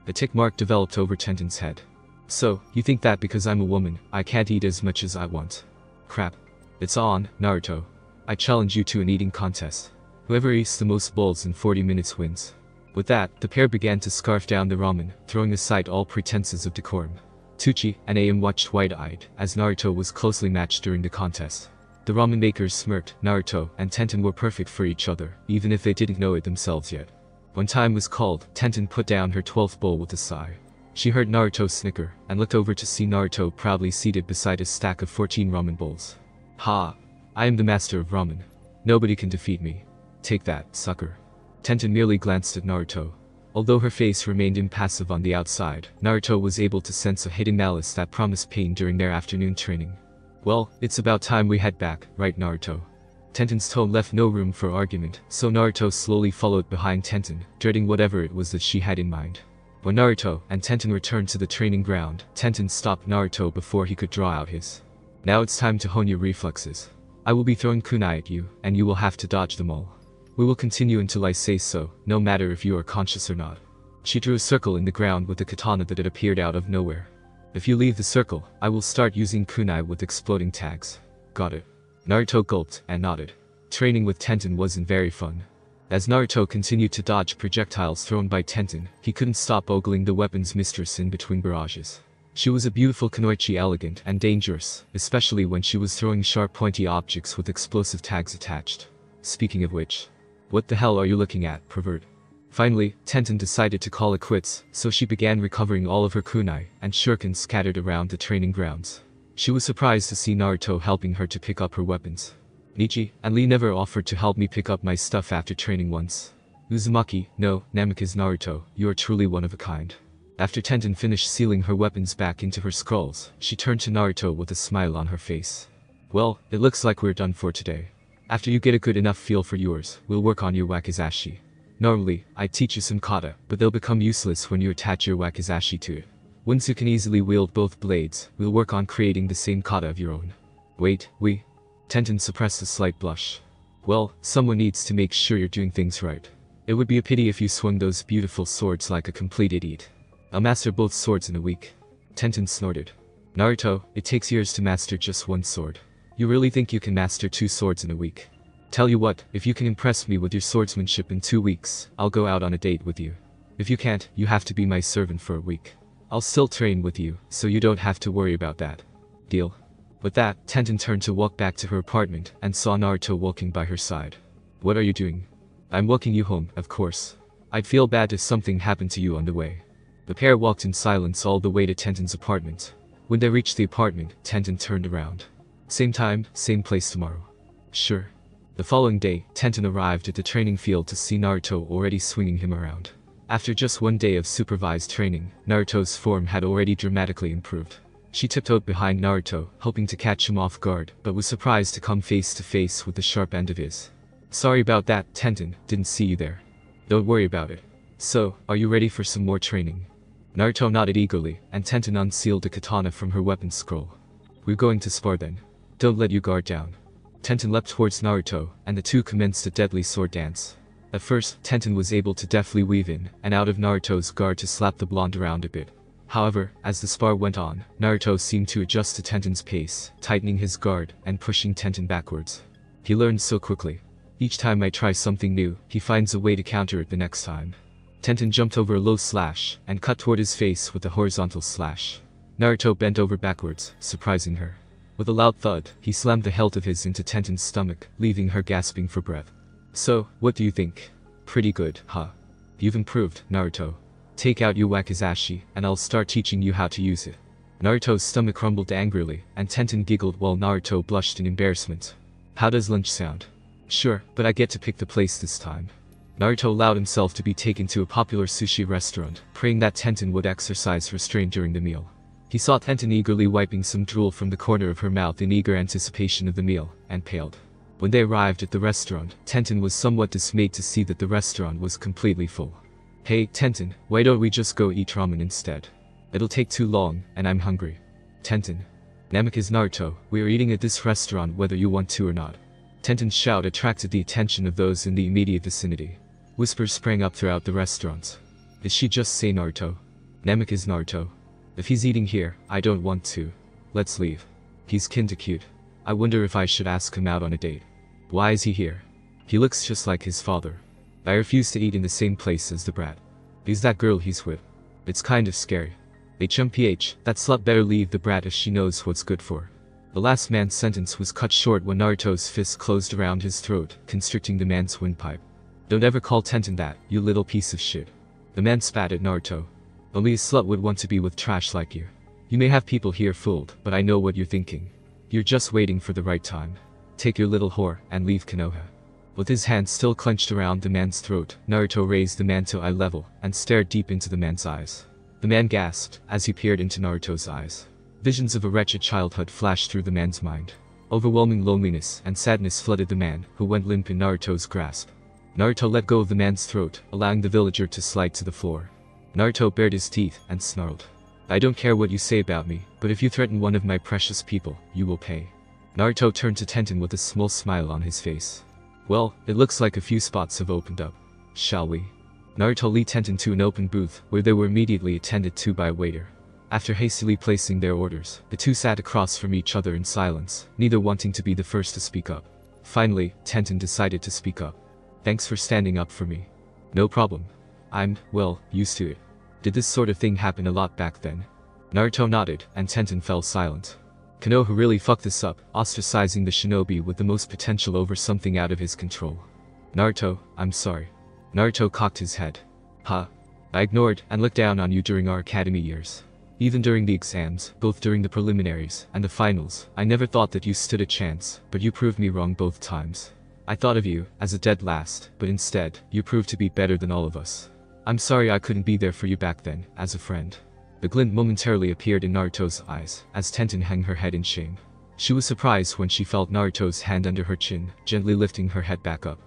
A tick mark developed over Tenten's head. So, you think that because I'm a woman, I can't eat as much as I want? Crap. It's on, Naruto. I challenge you to an eating contest. Whoever eats the most bowls in 40 minutes wins. With that, the pair began to scarf down the ramen, throwing aside all pretenses of decorum. Tsuchi and Aim watched wide-eyed, as Naruto was closely matched during the contest. The ramen makers smirked. Naruto and Tenten were perfect for each other, even if they didn't know it themselves yet. When time was called, Tenten put down her 12th bowl with a sigh. She heard Naruto snicker, and looked over to see Naruto proudly seated beside a stack of 14 ramen bowls. Ha! I am the master of ramen. Nobody can defeat me. Take that, sucker. Tenten merely glanced at Naruto. Although her face remained impassive on the outside, Naruto was able to sense a hidden malice that promised pain during their afternoon training. Well, it's about time we head back, right Naruto? Tenten's tone left no room for argument, so Naruto slowly followed behind Tenten, dreading whatever it was that she had in mind. When Naruto and Tenten returned to the training ground, Tenten stopped Naruto before he could draw out his. Now it's time to hone your reflexes. I will be throwing kunai at you, and you will have to dodge them all. We will continue until I say so, no matter if you are conscious or not. She drew a circle in the ground with the katana that had appeared out of nowhere. If you leave the circle, I will start using kunai with exploding tags. Got it. Naruto gulped and nodded. Training with Tenten wasn't very fun. As Naruto continued to dodge projectiles thrown by Tenten, he couldn't stop ogling the weapon's mistress in between barrages. She was a beautiful kunoichi, elegant and dangerous, especially when she was throwing sharp pointy objects with explosive tags attached. Speaking of which, what the hell are you looking at, pervert? Finally, Tenten decided to call it quits, so she began recovering all of her kunai and shuriken scattered around the training grounds. She was surprised to see Naruto helping her to pick up her weapons. Nichi and Lee never offered to help me pick up my stuff after training once. Uzumaki, no, Namikaze Naruto, you are truly one of a kind. After Tenten finished sealing her weapons back into her skulls, she turned to Naruto with a smile on her face. Well, it looks like we're done for today. After you get a good enough feel for yours, we'll work on your wakizashi. Normally, I teach you some kata, but they'll become useless when you attach your wakizashi to it. Once you can easily wield both blades, we'll work on creating the same kata of your own. Wait, Tenten suppressed a slight blush. Well, someone needs to make sure you're doing things right. It would be a pity if you swung those beautiful swords like a complete idiot. I'll master both swords in a week. Tenten snorted. Naruto, it takes years to master just one sword. You really think you can master 2 swords in a week? Tell you what, if you can impress me with your swordsmanship in 2 weeks, I'll go out on a date with you. If you can't, you have to be my servant for a week. I'll still train with you, so you don't have to worry about that. Deal? With that, Tenten turned to walk back to her apartment and saw Naruto walking by her side. What are you doing? I'm walking you home, of course. I'd feel bad if something happened to you on the way. The pair walked in silence all the way to Tenten's apartment. When they reached the apartment, Tenten turned around. Same time, same place tomorrow. Sure. The following day, Tenten arrived at the training field to see Naruto already swinging him around. After just 1 day of supervised training, Naruto's form had already dramatically improved. She tiptoed behind Naruto, hoping to catch him off guard, but was surprised to come face to face with the sharp end of his. Sorry about that, Tenten, didn't see you there. Don't worry about it. So, are you ready for some more training? Naruto nodded eagerly, and Tenten unsealed a katana from her weapon scroll. We're going to spar then. Don't let your guard down. Tenten leapt towards Naruto, and the two commenced a deadly sword dance. At first, Tenten was able to deftly weave in and out of Naruto's guard to slap the blonde around a bit. However, as the spar went on, Naruto seemed to adjust to Tenten's pace, tightening his guard and pushing Tenten backwards. He learned so quickly. Each time I try something new, he finds a way to counter it the next time. Tenten jumped over a low slash and cut toward his face with a horizontal slash. Naruto bent over backwards, surprising her. With a loud thud, he slammed the hilt of his into Tenten's stomach, leaving her gasping for breath. So, what do you think? Pretty good, huh? You've improved, Naruto. Take out your wakizashi, and I'll start teaching you how to use it. Naruto's stomach rumbled angrily, and Tenten giggled while Naruto blushed in embarrassment. How does lunch sound? Sure, but I get to pick the place this time. Naruto allowed himself to be taken to a popular sushi restaurant, praying that Tenten would exercise restraint during the meal. He saw Tenten eagerly wiping some drool from the corner of her mouth in eager anticipation of the meal, and paled. When they arrived at the restaurant, Tenten was somewhat dismayed to see that the restaurant was completely full. Hey, Tenten, why don't we just go eat ramen instead? It'll take too long, and I'm hungry. Tenten. Namikaze Naruto, we are eating at this restaurant whether you want to or not. Tenten's shout attracted the attention of those in the immediate vicinity. Whispers sprang up throughout the restaurant. Did she just say Naruto? Namikaze Naruto. If he's eating here, I don't want to. Let's leave. He's kinda cute. I wonder if I should ask him out on a date. Why is he here? He looks just like his father. I refuse to eat in the same place as the brat. Who's that girl he's with? It's kind of scary. HMPH, that slut better leave the brat if she knows what's good for. The last man's sentence was cut short when Naruto's fist closed around his throat, constricting the man's windpipe. Don't ever call Tenten that, you little piece of shit. The man spat at Naruto. Only a slut would want to be with trash like you. You may have people here fooled, but I know what you're thinking. You're just waiting for the right time. Take your little whore, and leave Konoha. With his hand still clenched around the man's throat, Naruto raised the man to eye level, and stared deep into the man's eyes. The man gasped, as he peered into Naruto's eyes. Visions of a wretched childhood flashed through the man's mind. Overwhelming loneliness and sadness flooded the man, who went limp in Naruto's grasp. Naruto let go of the man's throat, allowing the villager to slide to the floor. Naruto bared his teeth and snarled. I don't care what you say about me, but if you threaten one of my precious people, you will pay. Naruto turned to Tenten with a small smile on his face. Well, it looks like a few spots have opened up. Shall we? Naruto led Tenten to an open booth, where they were immediately attended to by a waiter. After hastily placing their orders, the two sat across from each other in silence, neither wanting to be the first to speak up. Finally, Tenten decided to speak up. Thanks for standing up for me. No problem. I'm, well, used to it. Did this sort of thing happen a lot back then? Naruto nodded, and Tenten fell silent. Konoha really fucked this up, ostracizing the shinobi with the most potential over something out of his control. Naruto, I'm sorry. Naruto cocked his head. Huh. I ignored and looked down on you during our academy years. Even during the exams, both during the preliminaries and the finals, I never thought that you stood a chance, but you proved me wrong both times. I thought of you as a dead last, but instead, you proved to be better than all of us. I'm sorry I couldn't be there for you back then, as a friend. The glint momentarily appeared in Naruto's eyes, as Tenten hung her head in shame. She was surprised when she felt Naruto's hand under her chin, gently lifting her head back up.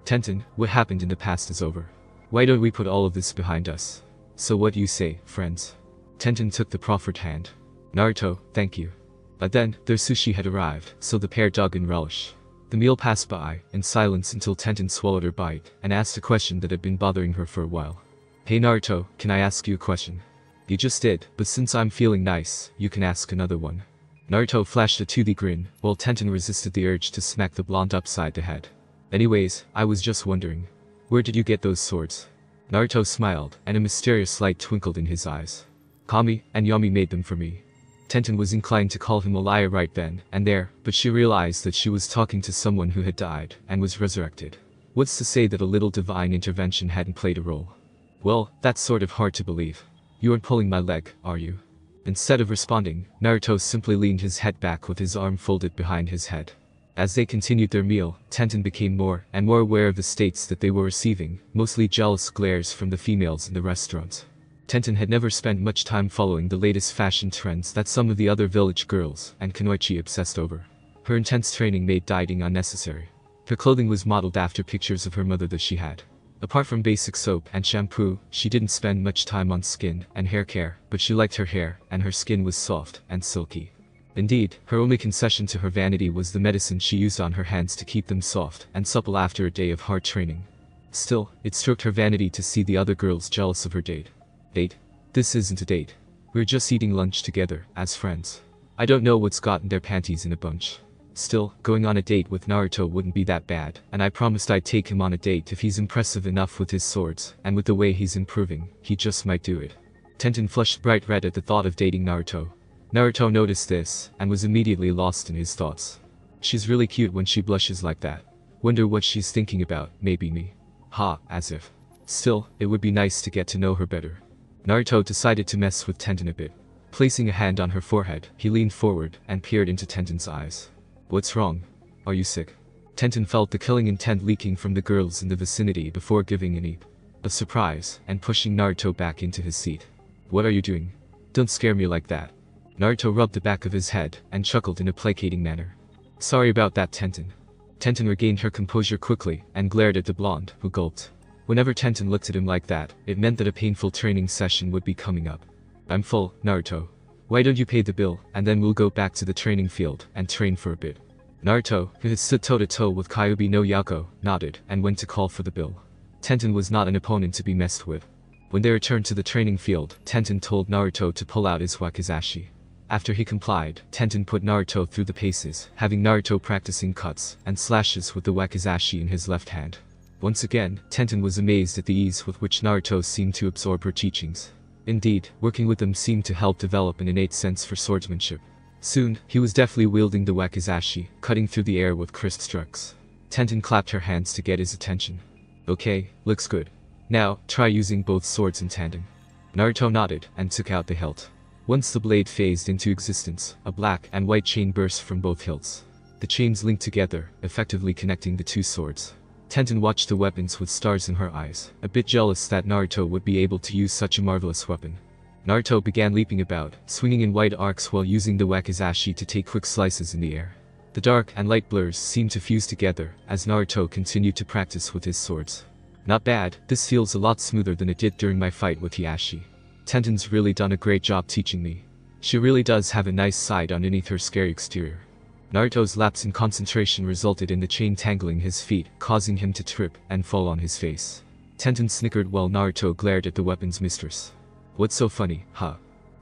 Tenten, what happened in the past is over. Why don't we put all of this behind us? So what do you say, friends? Tenten took the proffered hand. Naruto, thank you. But then, their sushi had arrived, so the pair dug in relish. The meal passed by, in silence until Tenten swallowed her bite, and asked a question that had been bothering her for a while. Hey Naruto, can I ask you a question? You just did, but since I'm feeling nice, you can ask another one. Naruto flashed a toothy grin, while Tenten resisted the urge to smack the blonde upside the head. Anyways, I was just wondering. Where did you get those swords? Naruto smiled, and a mysterious light twinkled in his eyes. Kami and Yami made them for me. Tenten was inclined to call him a liar right then and there, but she realized that she was talking to someone who had died and was resurrected. What's to say that a little divine intervention hadn't played a role? Well, that's sort of hard to believe. You aren't pulling my leg, are you? Instead of responding, Naruto simply leaned his head back with his arm folded behind his head. As they continued their meal, Tenten became more and more aware of the states that they were receiving, mostly jealous glares from the females in the restaurant. Tenten had never spent much time following the latest fashion trends that some of the other village girls and Kunoichi obsessed over. Her intense training made dieting unnecessary. Her clothing was modeled after pictures of her mother that she had. Apart from basic soap and shampoo, she didn't spend much time on skin and hair care, but she liked her hair, and her skin was soft and silky. Indeed, her only concession to her vanity was the medicine she used on her hands to keep them soft and supple after a day of hard training. Still, it stroked her vanity to see the other girls jealous of her date. Date? This isn't a date. We're just eating lunch together, as friends. I don't know what's gotten their panties in a bunch. Still, going on a date with Naruto wouldn't be that bad, and I promised I'd take him on a date if he's impressive enough with his swords, and with the way he's improving, he just might do it. Tenten flushed bright red at the thought of dating Naruto. Naruto noticed this, and was immediately lost in his thoughts. She's really cute when she blushes like that. Wonder what she's thinking about, maybe me. Ha, as if. Still, it would be nice to get to know her better. Naruto decided to mess with Tenten a bit. Placing a hand on her forehead, he leaned forward and peered into Tenten's eyes. What's wrong? Are you sick? Tenten felt the killing intent leaking from the girls in the vicinity before giving an eep. A surprise, and pushing Naruto back into his seat. What are you doing? Don't scare me like that. Naruto rubbed the back of his head and chuckled in a placating manner. Sorry about that, Tenten. Tenten regained her composure quickly and glared at the blonde, who gulped. Whenever Tenten looked at him like that, it meant that a painful training session would be coming up. I'm full, Naruto. Why don't you pay the bill, and then we'll go back to the training field and train for a bit. Naruto, who had stood toe-to-toe with Kyuubi no Yako, nodded and went to call for the bill. Tenten was not an opponent to be messed with. When they returned to the training field, Tenten told Naruto to pull out his wakizashi. After he complied, Tenten put Naruto through the paces, having Naruto practicing cuts and slashes with the wakizashi in his left hand. Once again, Tenten was amazed at the ease with which Naruto seemed to absorb her teachings. Indeed, working with them seemed to help develop an innate sense for swordsmanship. Soon, he was deftly wielding the wakizashi, cutting through the air with crisp strokes. Tenten clapped her hands to get his attention. Okay, looks good. Now, try using both swords in tandem. Naruto nodded and took out the hilt. Once the blade phased into existence, a black and white chain burst from both hilts. The chains linked together, effectively connecting the two swords. Tenten watched the weapons with stars in her eyes, a bit jealous that Naruto would be able to use such a marvelous weapon. Naruto began leaping about, swinging in wide arcs while using the wakizashi to take quick slices in the air. The dark and light blurs seemed to fuse together as Naruto continued to practice with his swords. Not bad, this feels a lot smoother than it did during my fight with Hiashi. Tenten's really done a great job teaching me. She really does have a nice side underneath her scary exterior. Naruto's lapse in concentration resulted in the chain tangling his feet, causing him to trip and fall on his face. Tenten snickered while Naruto glared at the weapon's mistress. What's so funny, huh?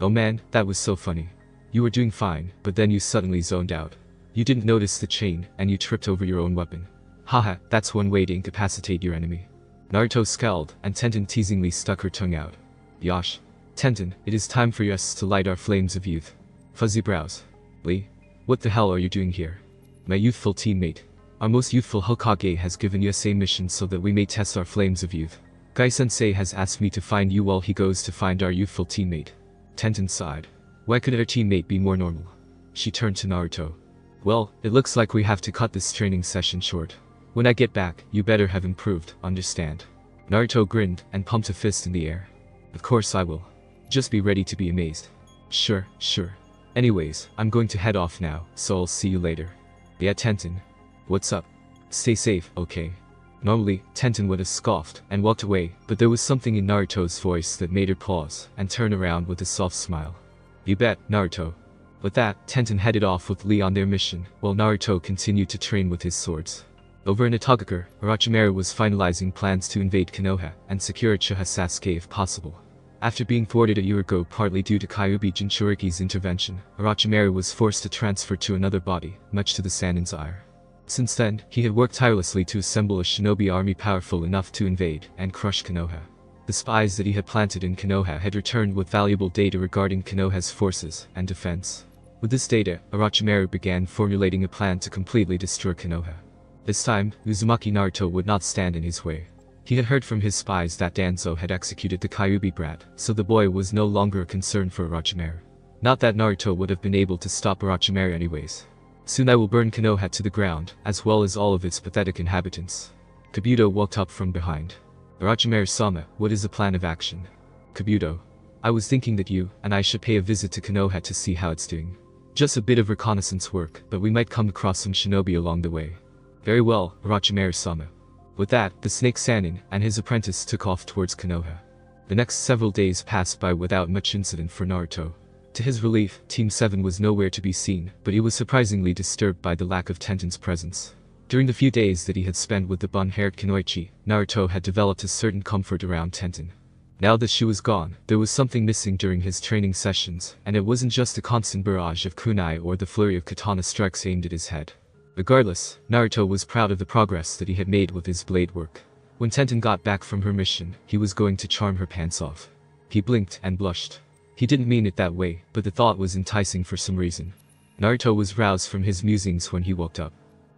Oh man, that was so funny. You were doing fine, but then you suddenly zoned out. You didn't notice the chain, and you tripped over your own weapon. Haha, that's one way to incapacitate your enemy. Naruto scowled, and Tenten teasingly stuck her tongue out. Yosh. Tenten, it is time for us to light our flames of youth. Fuzzy brows. Lee? What the hell are you doing here? My youthful teammate. Our most youthful Hokage has given us a mission so that we may test our flames of youth. Gai-sensei has asked me to find you while he goes to find our youthful teammate. Tenten sighed. Why could our teammate be more normal? She turned to Naruto. Well, it looks like we have to cut this training session short. When I get back, you better have improved, understand? Naruto grinned and pumped a fist in the air. Of course I will. Just be ready to be amazed. Sure. Anyways, I'm going to head off now, so I'll see you later. Yeah, Tenten. What's up? Stay safe, okay? Normally, Tenten would have scoffed and walked away, but there was something in Naruto's voice that made her pause and turn around with a soft smile. You bet, Naruto. With that, Tenten headed off with Lee on their mission, while Naruto continued to train with his swords. Over in Itagakure, Orochimaru was finalizing plans to invade Konoha and secure Uchiha Sasuke if possible. After being thwarted a year ago partly due to Kyuubi Jinchuriki's intervention, Orochimaru was forced to transfer to another body, much to the Sanin's ire. Since then, he had worked tirelessly to assemble a shinobi army powerful enough to invade and crush Konoha. The spies that he had planted in Konoha had returned with valuable data regarding Konoha's forces and defense. With this data, Orochimaru began formulating a plan to completely destroy Konoha. This time, Uzumaki Naruto would not stand in his way. He had heard from his spies that Danzo had executed the Kyuubi brat, so the boy was no longer a concern for Orochimaru. Not that Naruto would have been able to stop Orochimaru anyways. Soon I will burn Konoha to the ground, as well as all of its pathetic inhabitants. Kabuto walked up from behind. Orochimaru-sama, what is the plan of action? Kabuto. I was thinking that you and I should pay a visit to Konoha to see how it's doing. Just a bit of reconnaissance work, but we might come across some shinobi along the way. Very well, Orochimaru-sama. With that, the Snake Sanin and his apprentice took off towards Konoha. The next several days passed by without much incident for Naruto. To his relief, Team 7 was nowhere to be seen, but he was surprisingly disturbed by the lack of Tenten's presence. During the few days that he had spent with the bun-haired Kunoichi, Naruto had developed a certain comfort around Tenten. Now that she was gone, there was something missing during his training sessions, and it wasn't just a constant barrage of kunai or the flurry of katana strikes aimed at his head. Regardless, Naruto was proud of the progress that he had made with his blade work. When Tenten got back from her mission, he was going to charm her pants off. He blinked and blushed. He didn't mean it that way, but the thought was enticing for some reason. Naruto was roused from his musings when he woke up.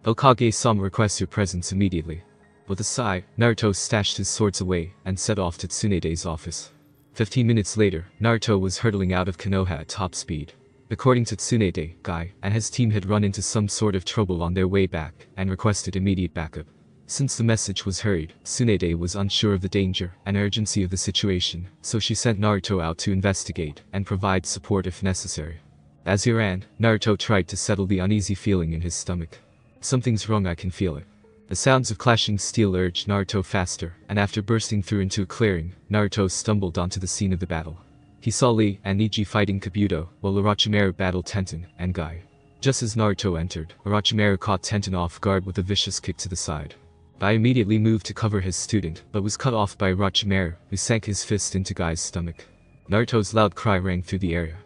Hokage-sama requests your presence immediately. With a sigh, Naruto stashed his swords away and set off to Tsunede's office. 15 minutes later, Naruto was hurtling out of Konoha at top speed. According to Tsunade, Guy and his team had run into some sort of trouble on their way back and requested immediate backup. Since the message was hurried, Tsunade was unsure of the danger and urgency of the situation, so she sent Naruto out to investigate and provide support if necessary. As he ran, Naruto tried to settle the uneasy feeling in his stomach. Something's wrong, I can feel it. The sounds of clashing steel urged Naruto faster, and after bursting through into a clearing, Naruto stumbled onto the scene of the battle. He saw Lee and Neji fighting Kabuto, while Orochimaru battled Tenten and Guy. Just as Naruto entered, Orochimaru caught Tenten off guard with a vicious kick to the side. Guy immediately moved to cover his student, but was cut off by Orochimaru, who sank his fist into Guy's stomach. Naruto's loud cry rang through the area.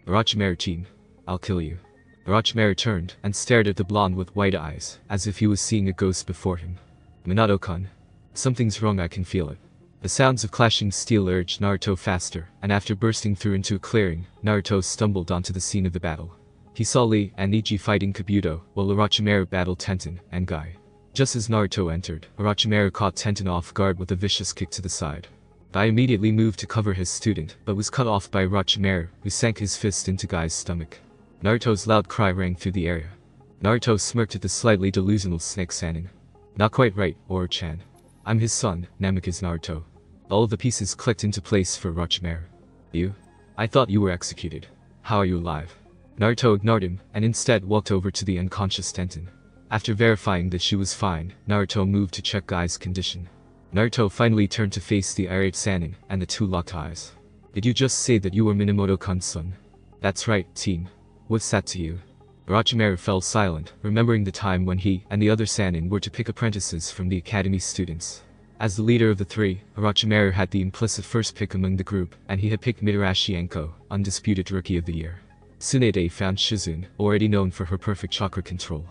Orochimaru-chan, I'll kill you. Orochimaru turned and stared at the blonde with wide eyes, as if he was seeing a ghost before him. Minato-kun. Something's wrong, I can feel it. The sounds of clashing steel urged Naruto faster, and after bursting through into a clearing, Naruto stumbled onto the scene of the battle. He saw Lee and Neji fighting Kabuto, while Orochimaru battled Tenten and Guy. Just as Naruto entered, Orochimaru caught Tenten off guard with a vicious kick to the side. Guy immediately moved to cover his student, but was cut off by Orochimaru, who sank his fist into Guy's stomach. Naruto's loud cry rang through the area. Naruto smirked at the slightly delusional Snake Sanin. Not quite right, Oro-chan. I'm his son, Namikaze Naruto. All of the pieces clicked into place for Orochimaru. You? I thought you were executed. How are you alive? Naruto ignored him, and instead walked over to the unconscious Tenten. After verifying that she was fine, Naruto moved to check Guy's condition. Naruto finally turned to face the irate Sanin, and the two locked eyes. Did you just say that you were Minamoto-kun's son? That's right, team. What's that to you? Orochimaru fell silent, remembering the time when he and the other Sanin were to pick apprentices from the academy students. As the leader of the three, Orochimaru had the implicit first pick among the group, and he had picked Mitarashi Enko, undisputed Rookie of the Year. Tsunade found Shizune, already known for her perfect chakra control.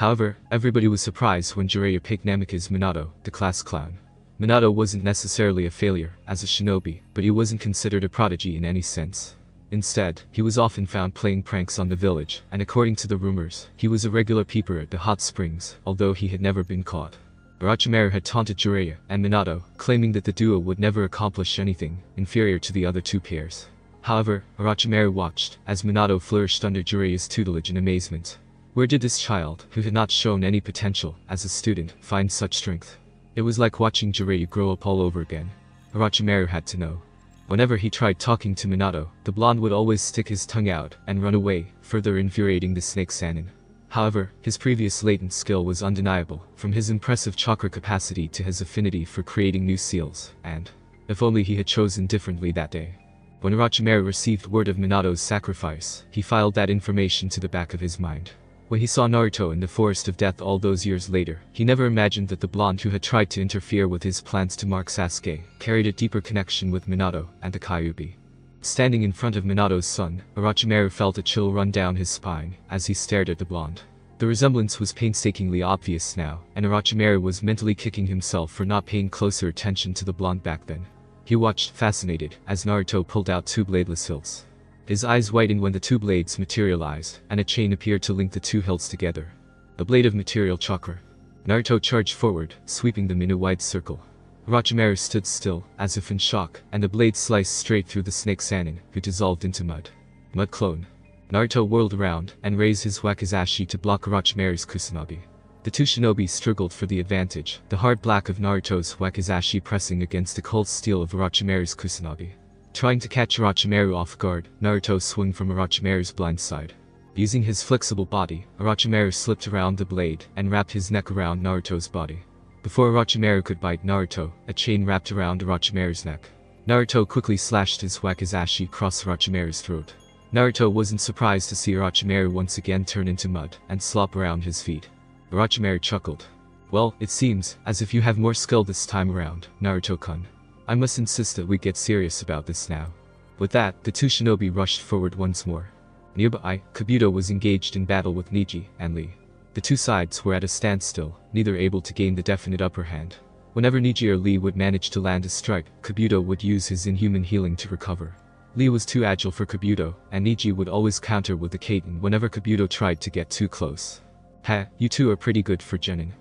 However, everybody was surprised when Jiraiya picked Namikaze Minato, the class clown. Minato wasn't necessarily a failure as a shinobi, but he wasn't considered a prodigy in any sense. Instead, he was often found playing pranks on the village, and according to the rumors, he was a regular peeper at the hot springs, although he had never been caught. Orochimaru had taunted Jiraiya and Minato, claiming that the duo would never accomplish anything inferior to the other two pairs. However, Orochimaru watched as Minato flourished under Jiraiya's tutelage in amazement. Where did this child, who had not shown any potential as a student, find such strength? It was like watching Jiraiya grow up all over again. Orochimaru had to know. Whenever he tried talking to Minato, the blonde would always stick his tongue out and run away, further infuriating the snake Sannin. However, his previous latent skill was undeniable, from his impressive chakra capacity to his affinity for creating new seals, and if only he had chosen differently that day. When Orochimaru received word of Minato's sacrifice, he filed that information to the back of his mind. When he saw Naruto in the Forest of Death all those years later, he never imagined that the blonde who had tried to interfere with his plans to mark Sasuke carried a deeper connection with Minato and the Kyuubi. Standing in front of Minato's son, Orochimaru felt a chill run down his spine as he stared at the blonde. The resemblance was painstakingly obvious now, and Orochimaru was mentally kicking himself for not paying closer attention to the blonde back then. He watched, fascinated, as Naruto pulled out two bladeless hilts. His eyes widened when the two blades materialized, and a chain appeared to link the two hilts together. A blade of material chakra. Naruto charged forward, sweeping them in a wide circle. Orochimaru stood still, as if in shock, and the blade sliced straight through the snake Sannin, who dissolved into mud. Mud clone. Naruto whirled around, and raised his wakizashi to block Orochimaru's kusanagi. The two shinobi struggled for the advantage, the hard black of Naruto's wakizashi pressing against the cold steel of Orochimaru's kusanagi. Trying to catch Orochimaru off guard, Naruto swung from Orochimaru's blind side. Using his flexible body, Orochimaru slipped around the blade and wrapped his neck around Naruto's body. Before Orochimaru could bite Naruto, a chain wrapped around Orochimaru's neck. Naruto quickly slashed his wakizashi across Orochimaru's throat. Naruto wasn't surprised to see Orochimaru once again turn into mud and slop around his feet. Orochimaru chuckled. Well, it seems as if you have more skill this time around, Naruto-kun. I must insist that we get serious about this now. With that, the two shinobi rushed forward once more. Nearby, Kabuto was engaged in battle with Neji and Lee. The two sides were at a standstill, neither able to gain the definite upper hand. Whenever Neji or Lee would manage to land a strike, Kabuto would use his inhuman healing to recover. Lee was too agile for Kabuto, and Neji would always counter with the Kaiten whenever Kabuto tried to get too close. Ha, you two are pretty good for Genin.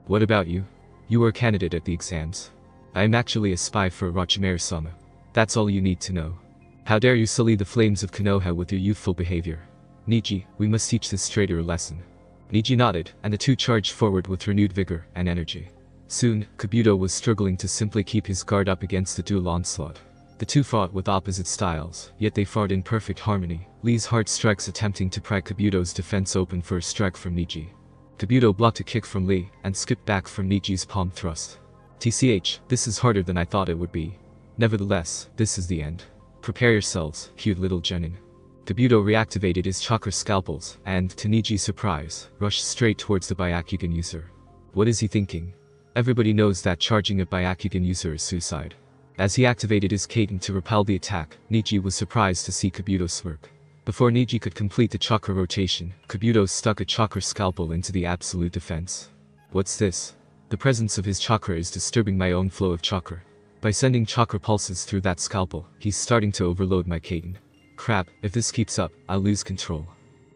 What about you? You were a candidate at the exams. I am actually a spy for Orochimaru-sama. That's all you need to know. How dare you sully the flames of Konoha with your youthful behavior. Neji, we must teach this traitor a lesson. Neji nodded, and the two charged forward with renewed vigor and energy. Soon, Kabuto was struggling to simply keep his guard up against the dual onslaught. The two fought with opposite styles, yet they fought in perfect harmony, Lee's hard strikes attempting to pry Kabuto's defense open for a strike from Neji. Kabuto blocked a kick from Lee, and skipped back from Neji's palm thrust. TCH, this is harder than I thought it would be. Nevertheless, this is the end. Prepare yourselves, cute little Genin. Kabuto reactivated his chakra scalpels, and, to Neji's surprise, rushed straight towards the Byakugan user. What is he thinking? Everybody knows that charging a Byakugan user is suicide. As he activated his Kaiten to repel the attack, Neji was surprised to see Kabuto smirk. Before Neji could complete the chakra rotation, Kabuto stuck a chakra scalpel into the absolute defense. What's this? The presence of his chakra is disturbing my own flow of chakra. By sending chakra pulses through that scalpel, he's starting to overload my Kaiten. Crap, if this keeps up, I'll lose control.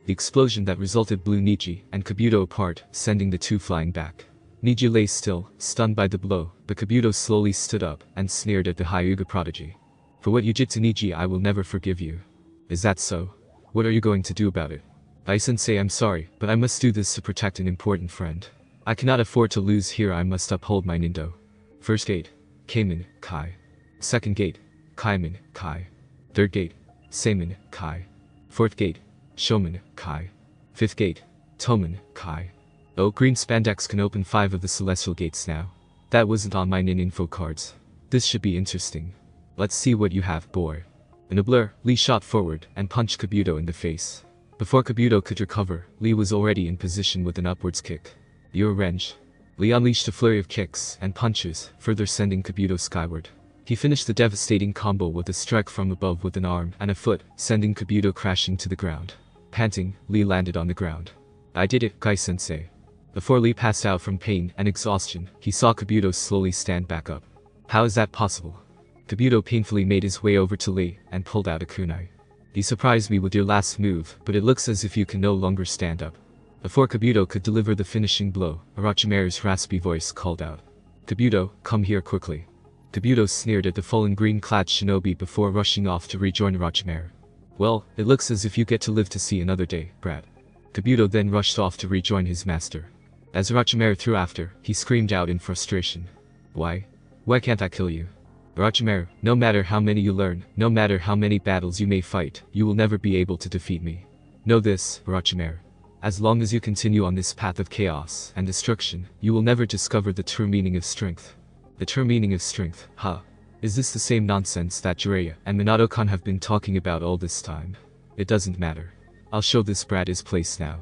The explosion that resulted blew Neji and Kabuto apart, sending the two flying back. Neji lay still, stunned by the blow, but Kabuto slowly stood up and sneered at the Hyuga prodigy. For what you did to Neji, I will never forgive you. Is that so? What are you going to do about it? I-sensei, I'm sorry, but I must do this to protect an important friend. I cannot afford to lose here. I must uphold my Nindo. First gate, Kaiman, Kai. Second gate, Kaiman, Kai. Third gate, Seiman, Kai. Fourth gate, Shoman, Kai. Fifth gate, Toman, Kai. Oh, green spandex can open 5 of the celestial gates now. That wasn't on my Nin info cards. This should be interesting. Let's see what you have, boy. In a blur, Lee shot forward and punched Kabuto in the face. Before Kabuto could recover, Lee was already in position with an upwards kick. Your wrench. Lee unleashed a flurry of kicks and punches, further sending Kabuto skyward. He finished the devastating combo with a strike from above with an arm and a foot, sending Kabuto crashing to the ground. Panting, Lee landed on the ground. I did it, Kai-sensei. Before Lee passed out from pain and exhaustion, he saw Kabuto slowly stand back up. How is that possible? Kabuto painfully made his way over to Lee and pulled out a kunai. You surprised me with your last move, but it looks as if you can no longer stand up. Before Kabuto could deliver the finishing blow, Orochimaru's raspy voice called out. Kabuto, come here quickly. Kabuto sneered at the fallen green-clad shinobi before rushing off to rejoin Orochimaru. Well, it looks as if you get to live to see another day, Brad. Kabuto then rushed off to rejoin his master. As Orochimaru threw after, he screamed out in frustration. Why? Why can't I kill you? Orochimaru, no matter how many you learn, no matter how many battles you may fight, you will never be able to defeat me. Know this, Orochimaru. As long as you continue on this path of chaos and destruction, you will never discover the true meaning of strength. The true meaning of strength, huh? Is this the same nonsense that Jiraiya and Minato-kan have been talking about all this time? It doesn't matter. I'll show this brat his place now.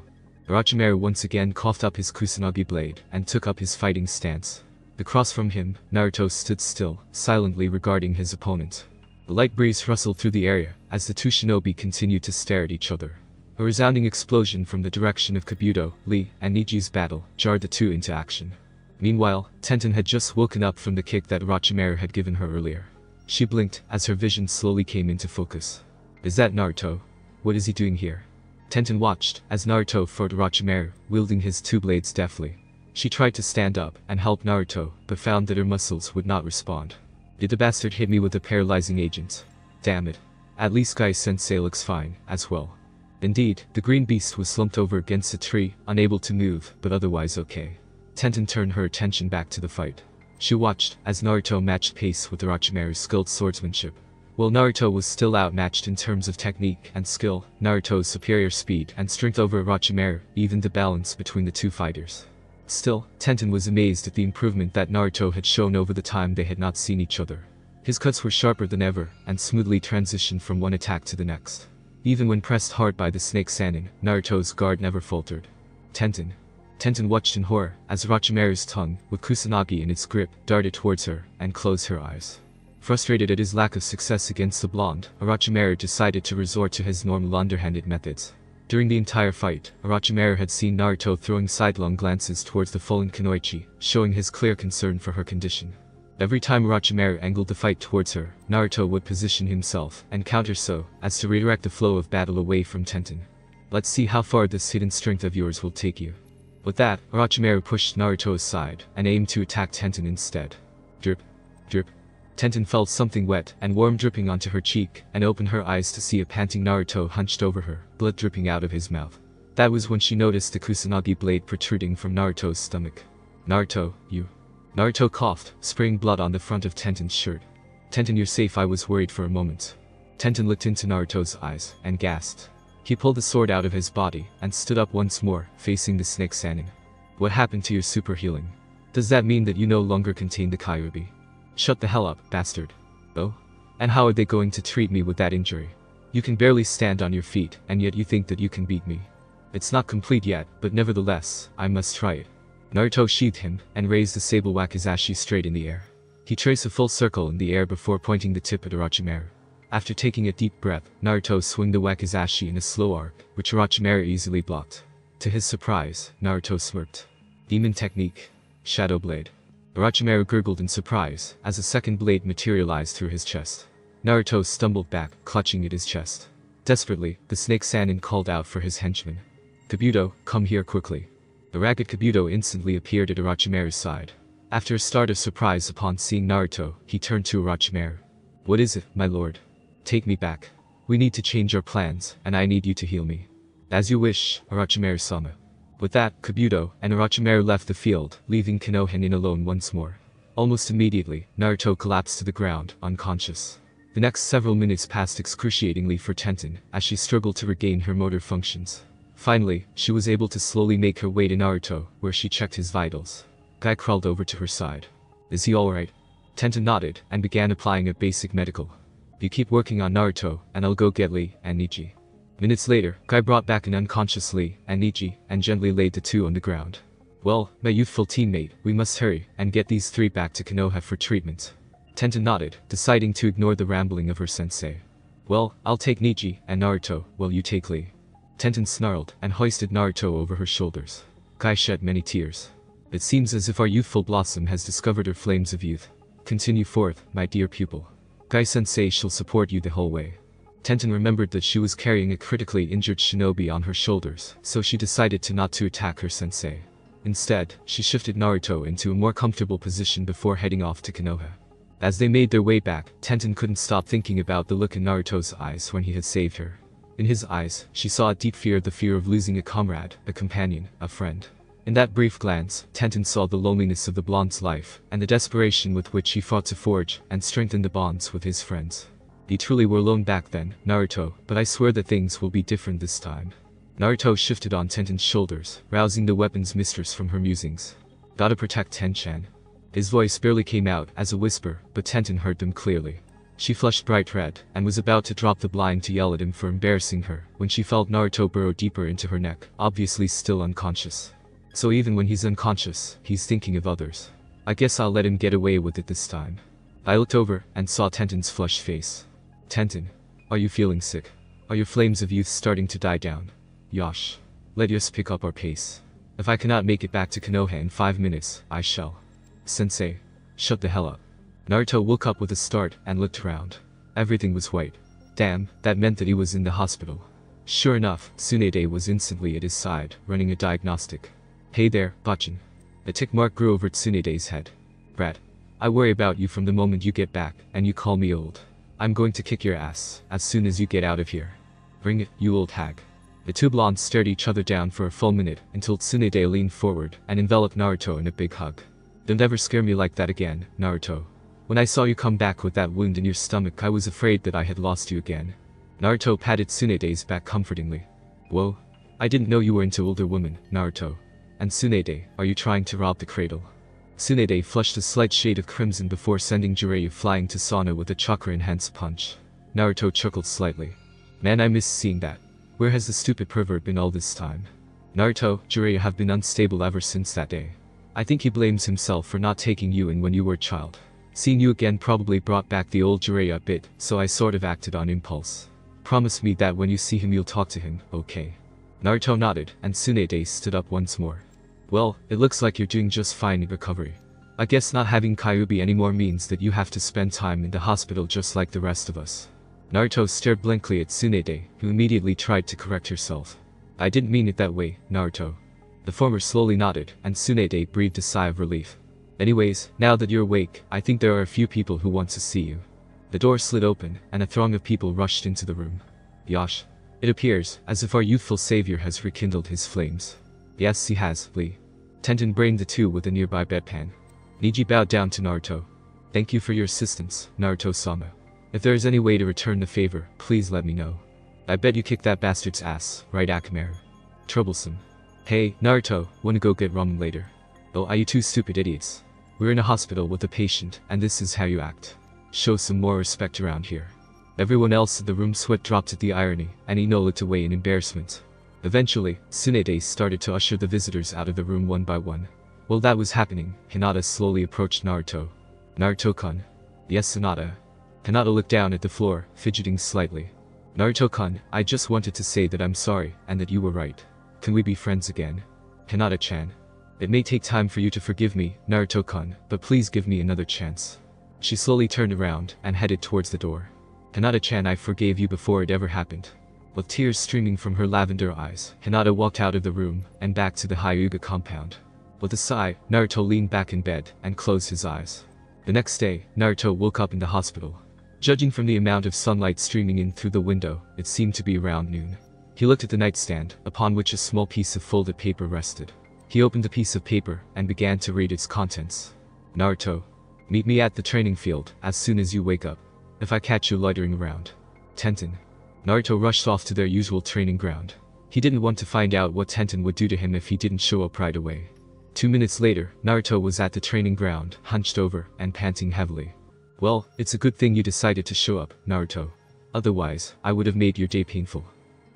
Orochimaru once again coughed up his Kusanagi blade and took up his fighting stance. Across from him, Naruto stood still, silently regarding his opponent. A light breeze rustled through the area as the two shinobi continued to stare at each other. A resounding explosion from the direction of Kabuto, Lee, and Niji's battle jarred the two into action. Meanwhile, Tenten had just woken up from the kick that Orochimaru had given her earlier. She blinked as her vision slowly came into focus. Is that Naruto? What is he doing here? Tenten watched as Naruto fought Orochimaru, wielding his two blades deftly. She tried to stand up and help Naruto, but found that her muscles would not respond. Did the bastard hit me with a paralyzing agent? Damn it. At least Guy-sensei looks fine, as well. Indeed, the green beast was slumped over against a tree, unable to move, but otherwise okay. Tenten turned her attention back to the fight. She watched as Naruto matched pace with Orochimaru's skilled swordsmanship. While Naruto was still outmatched in terms of technique and skill, Naruto's superior speed and strength over Orochimaru evened the balance between the two fighters. Still, Tenten was amazed at the improvement that Naruto had shown over the time they had not seen each other. His cuts were sharper than ever and smoothly transitioned from one attack to the next. Even when pressed hard by the snake Sannin, Naruto's guard never faltered. Tenten watched in horror as Orochimaru's tongue, with Kusanagi in its grip, darted towards her and closed her eyes. Frustrated at his lack of success against the blonde, Orochimaru decided to resort to his normal underhanded methods. During the entire fight, Orochimaru had seen Naruto throwing sidelong glances towards the fallen Kunoichi, showing his clear concern for her condition. Every time Orochimaru angled the fight towards her, Naruto would position himself and counter so as to redirect the flow of battle away from Tenten. Let's see how far this hidden strength of yours will take you. With that, Orochimaru pushed Naruto aside and aimed to attack Tenten instead. Drip. Drip. Tenten felt something wet and warm dripping onto her cheek and opened her eyes to see a panting Naruto hunched over her, blood dripping out of his mouth. That was when she noticed the Kusanagi blade protruding from Naruto's stomach. Naruto, you. Naruto coughed, spraying blood on the front of Tenten's shirt. Tenten, you're safe. I was worried for a moment. Tenten looked into Naruto's eyes and gasped. He pulled the sword out of his body and stood up once more, facing the snake Sannin. What happened to your super healing? Does that mean that you no longer contain the Kyuubi? Shut the hell up, bastard. Oh? And how are they going to treat me with that injury? You can barely stand on your feet, and yet you think that you can beat me. It's not complete yet, but nevertheless, I must try it. Naruto sheathed him and raised the sable wakizashi straight in the air. He traced a full circle in the air before pointing the tip at Orochimaru. After taking a deep breath, Naruto swung the wakizashi in a slow arc, which Orochimaru easily blocked. To his surprise, Naruto smirked. Demon technique. Shadow blade. Orochimaru gurgled in surprise as a second blade materialized through his chest. Naruto stumbled back, clutching at his chest. Desperately, the snake Sannin called out for his henchman. Kabuto, come here quickly. The ragged Kabuto instantly appeared at Orochimaru's side. After a start of surprise upon seeing Naruto, he turned to Orochimaru. What is it, my lord? Take me back. We need to change our plans, and I need you to heal me. As you wish, Orochimaru-sama. With that, Kabuto and Orochimaru left the field, leaving Konoha alone once more. Almost immediately, Naruto collapsed to the ground, unconscious. The next several minutes passed excruciatingly for Tenten, as she struggled to regain her motor functions. Finally, she was able to slowly make her way to Naruto, where she checked his vitals. Guy crawled over to her side. Is he alright? Tenten nodded and began applying a basic medical. You keep working on Naruto, and I'll go get Lee and Niji. Minutes later, Guy brought back an unconscious Lee and Niji and gently laid the two on the ground. Well, my youthful teammate, we must hurry and get these three back to Konoha for treatment. Tenten nodded, deciding to ignore the rambling of her sensei. Well, I'll take Niji and Naruto, while you take Lee. Tenten snarled and hoisted Naruto over her shoulders. Kai shed many tears. It seems as if our youthful blossom has discovered her flames of youth. Continue forth, my dear pupil. Kai-sensei shall support you the whole way. Tenten remembered that she was carrying a critically injured shinobi on her shoulders, so she decided not to attack her sensei. Instead, she shifted Naruto into a more comfortable position before heading off to Konoha. As they made their way back, Tenten couldn't stop thinking about the look in Naruto's eyes when he had saved her. In his eyes, she saw a deep fear, the fear of losing a comrade, a companion, a friend. In that brief glance, Tenten saw the loneliness of the blonde's life, and the desperation with which he fought to forge and strengthen the bonds with his friends. You truly were alone back then, Naruto, but I swear that things will be different this time. Naruto shifted on Tenten's shoulders, rousing the weapon's mistress from her musings. Gotta protect Ten-chan. His voice barely came out as a whisper, but Tenten heard them clearly. She flushed bright red, and was about to drop the blind to yell at him for embarrassing her, when she felt Naruto burrow deeper into her neck, obviously still unconscious. So even when he's unconscious, he's thinking of others. I guess I'll let him get away with it this time. I looked over, and saw Tenten's flushed face. Tenten, are you feeling sick? Are your flames of youth starting to die down? Yosh. Let us pick up our pace. If I cannot make it back to Konoha in 5 minutes, I shall. Sensei. Shut the hell up. Naruto woke up with a start and looked around. Everything was white. Damn, that meant that he was in the hospital. Sure enough, Tsunade was instantly at his side, running a diagnostic. Hey there, Bachin. A tick mark grew over Tsunade's head. Brat. I worry about you from the moment you get back, and you call me old. I'm going to kick your ass, as soon as you get out of here. Bring it, you old hag. The two blondes stared each other down for a full minute, until Tsunade leaned forward, and enveloped Naruto in a big hug. Don't ever scare me like that again, Naruto. When I saw you come back with that wound in your stomach, I was afraid that I had lost you again. Naruto patted Tsunade's back comfortingly. Whoa. I didn't know you were into older women, Naruto. And Tsunade, are you trying to rob the cradle? Tsunade flushed a slight shade of crimson before sending Jiraiya flying to Sana with a chakra-enhanced punch. Naruto chuckled slightly. Man, I miss seeing that. Where has the stupid pervert been all this time? Naruto, Jiraiya have been unstable ever since that day. I think he blames himself for not taking you in when you were a child. Seeing you again probably brought back the old Jiraiya a bit, so I sort of acted on impulse. Promise me that when you see him you'll talk to him, okay? Naruto nodded, and Tsunade stood up once more. Well, it looks like you're doing just fine in recovery. I guess not having Kyuubi anymore means that you have to spend time in the hospital just like the rest of us. Naruto stared blankly at Tsunade, who immediately tried to correct herself. I didn't mean it that way, Naruto. The former slowly nodded, and Tsunade breathed a sigh of relief. Anyways, now that you're awake, I think there are a few people who want to see you. The door slid open, and a throng of people rushed into the room. Yosh. It appears as if our youthful savior has rekindled his flames. Yes, he has, Lee. Tenten brained the two with a nearby bedpan. Niji bowed down to Naruto. Thank you for your assistance, Naruto-sama. If there is any way to return the favor, please let me know. I bet you kicked that bastard's ass, right Akamaru? Troublesome. Hey, Naruto, wanna go get ramen later? Oh, are you two stupid idiots? We're in a hospital with a patient, and this is how you act. Show some more respect around here. Everyone else in the room sweat dropped at the irony, and Ino looked away in embarrassment. Eventually, Tsunade started to usher the visitors out of the room one by one. While that was happening, Hinata slowly approached Naruto. Naruto-kun. Yes, Hinata. Hinata looked down at the floor, fidgeting slightly. Naruto-kun, I just wanted to say that I'm sorry, and that you were right. Can we be friends again? Hinata-chan. It may take time for you to forgive me, Naruto-kun, but please give me another chance. She slowly turned around, and headed towards the door. Hinata-chan, I forgave you before it ever happened. With tears streaming from her lavender eyes, Hinata walked out of the room, and back to the Hyuga compound. With a sigh, Naruto leaned back in bed, and closed his eyes. The next day, Naruto woke up in the hospital. Judging from the amount of sunlight streaming in through the window, it seemed to be around noon. He looked at the nightstand, upon which a small piece of folded paper rested. He opened the piece of paper, and began to read its contents. Naruto. Meet me at the training field, as soon as you wake up. If I catch you loitering around. Tenten. Naruto rushed off to their usual training ground. He didn't want to find out what Tenten would do to him if he didn't show up right away. 2 minutes later, Naruto was at the training ground, hunched over, and panting heavily. Well, it's a good thing you decided to show up, Naruto. Otherwise, I would have made your day painful.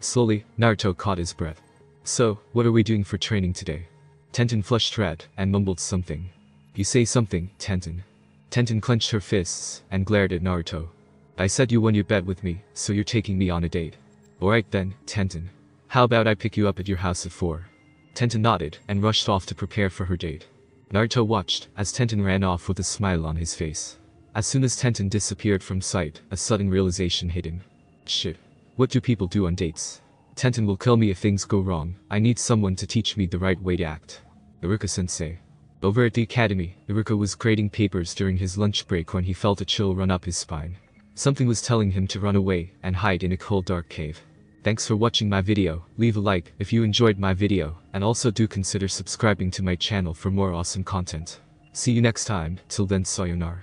Slowly, Naruto caught his breath. So, what are we doing for training today? Tenten flushed red, and mumbled something. You say something, Tenten. Tenten clenched her fists, and glared at Naruto. I said you won your bet with me, so you're taking me on a date. Alright then, Tenten. How about I pick you up at your house at 4? Tenten nodded and rushed off to prepare for her date. Naruto watched as Tenten ran off with a smile on his face. As soon as Tenten disappeared from sight, a sudden realization hit him. Shit. What do people do on dates? Tenten will kill me if things go wrong. I need someone to teach me the right way to act. Iruka-sensei. Over at the academy, Iruka was grading papers during his lunch break when he felt a chill run up his spine. Something was telling him to run away and hide in a cold dark cave. Thanks for watching my video. Leave a like if you enjoyed my video, and also do consider subscribing to my channel for more awesome content. See you next time. Till then, sayonara.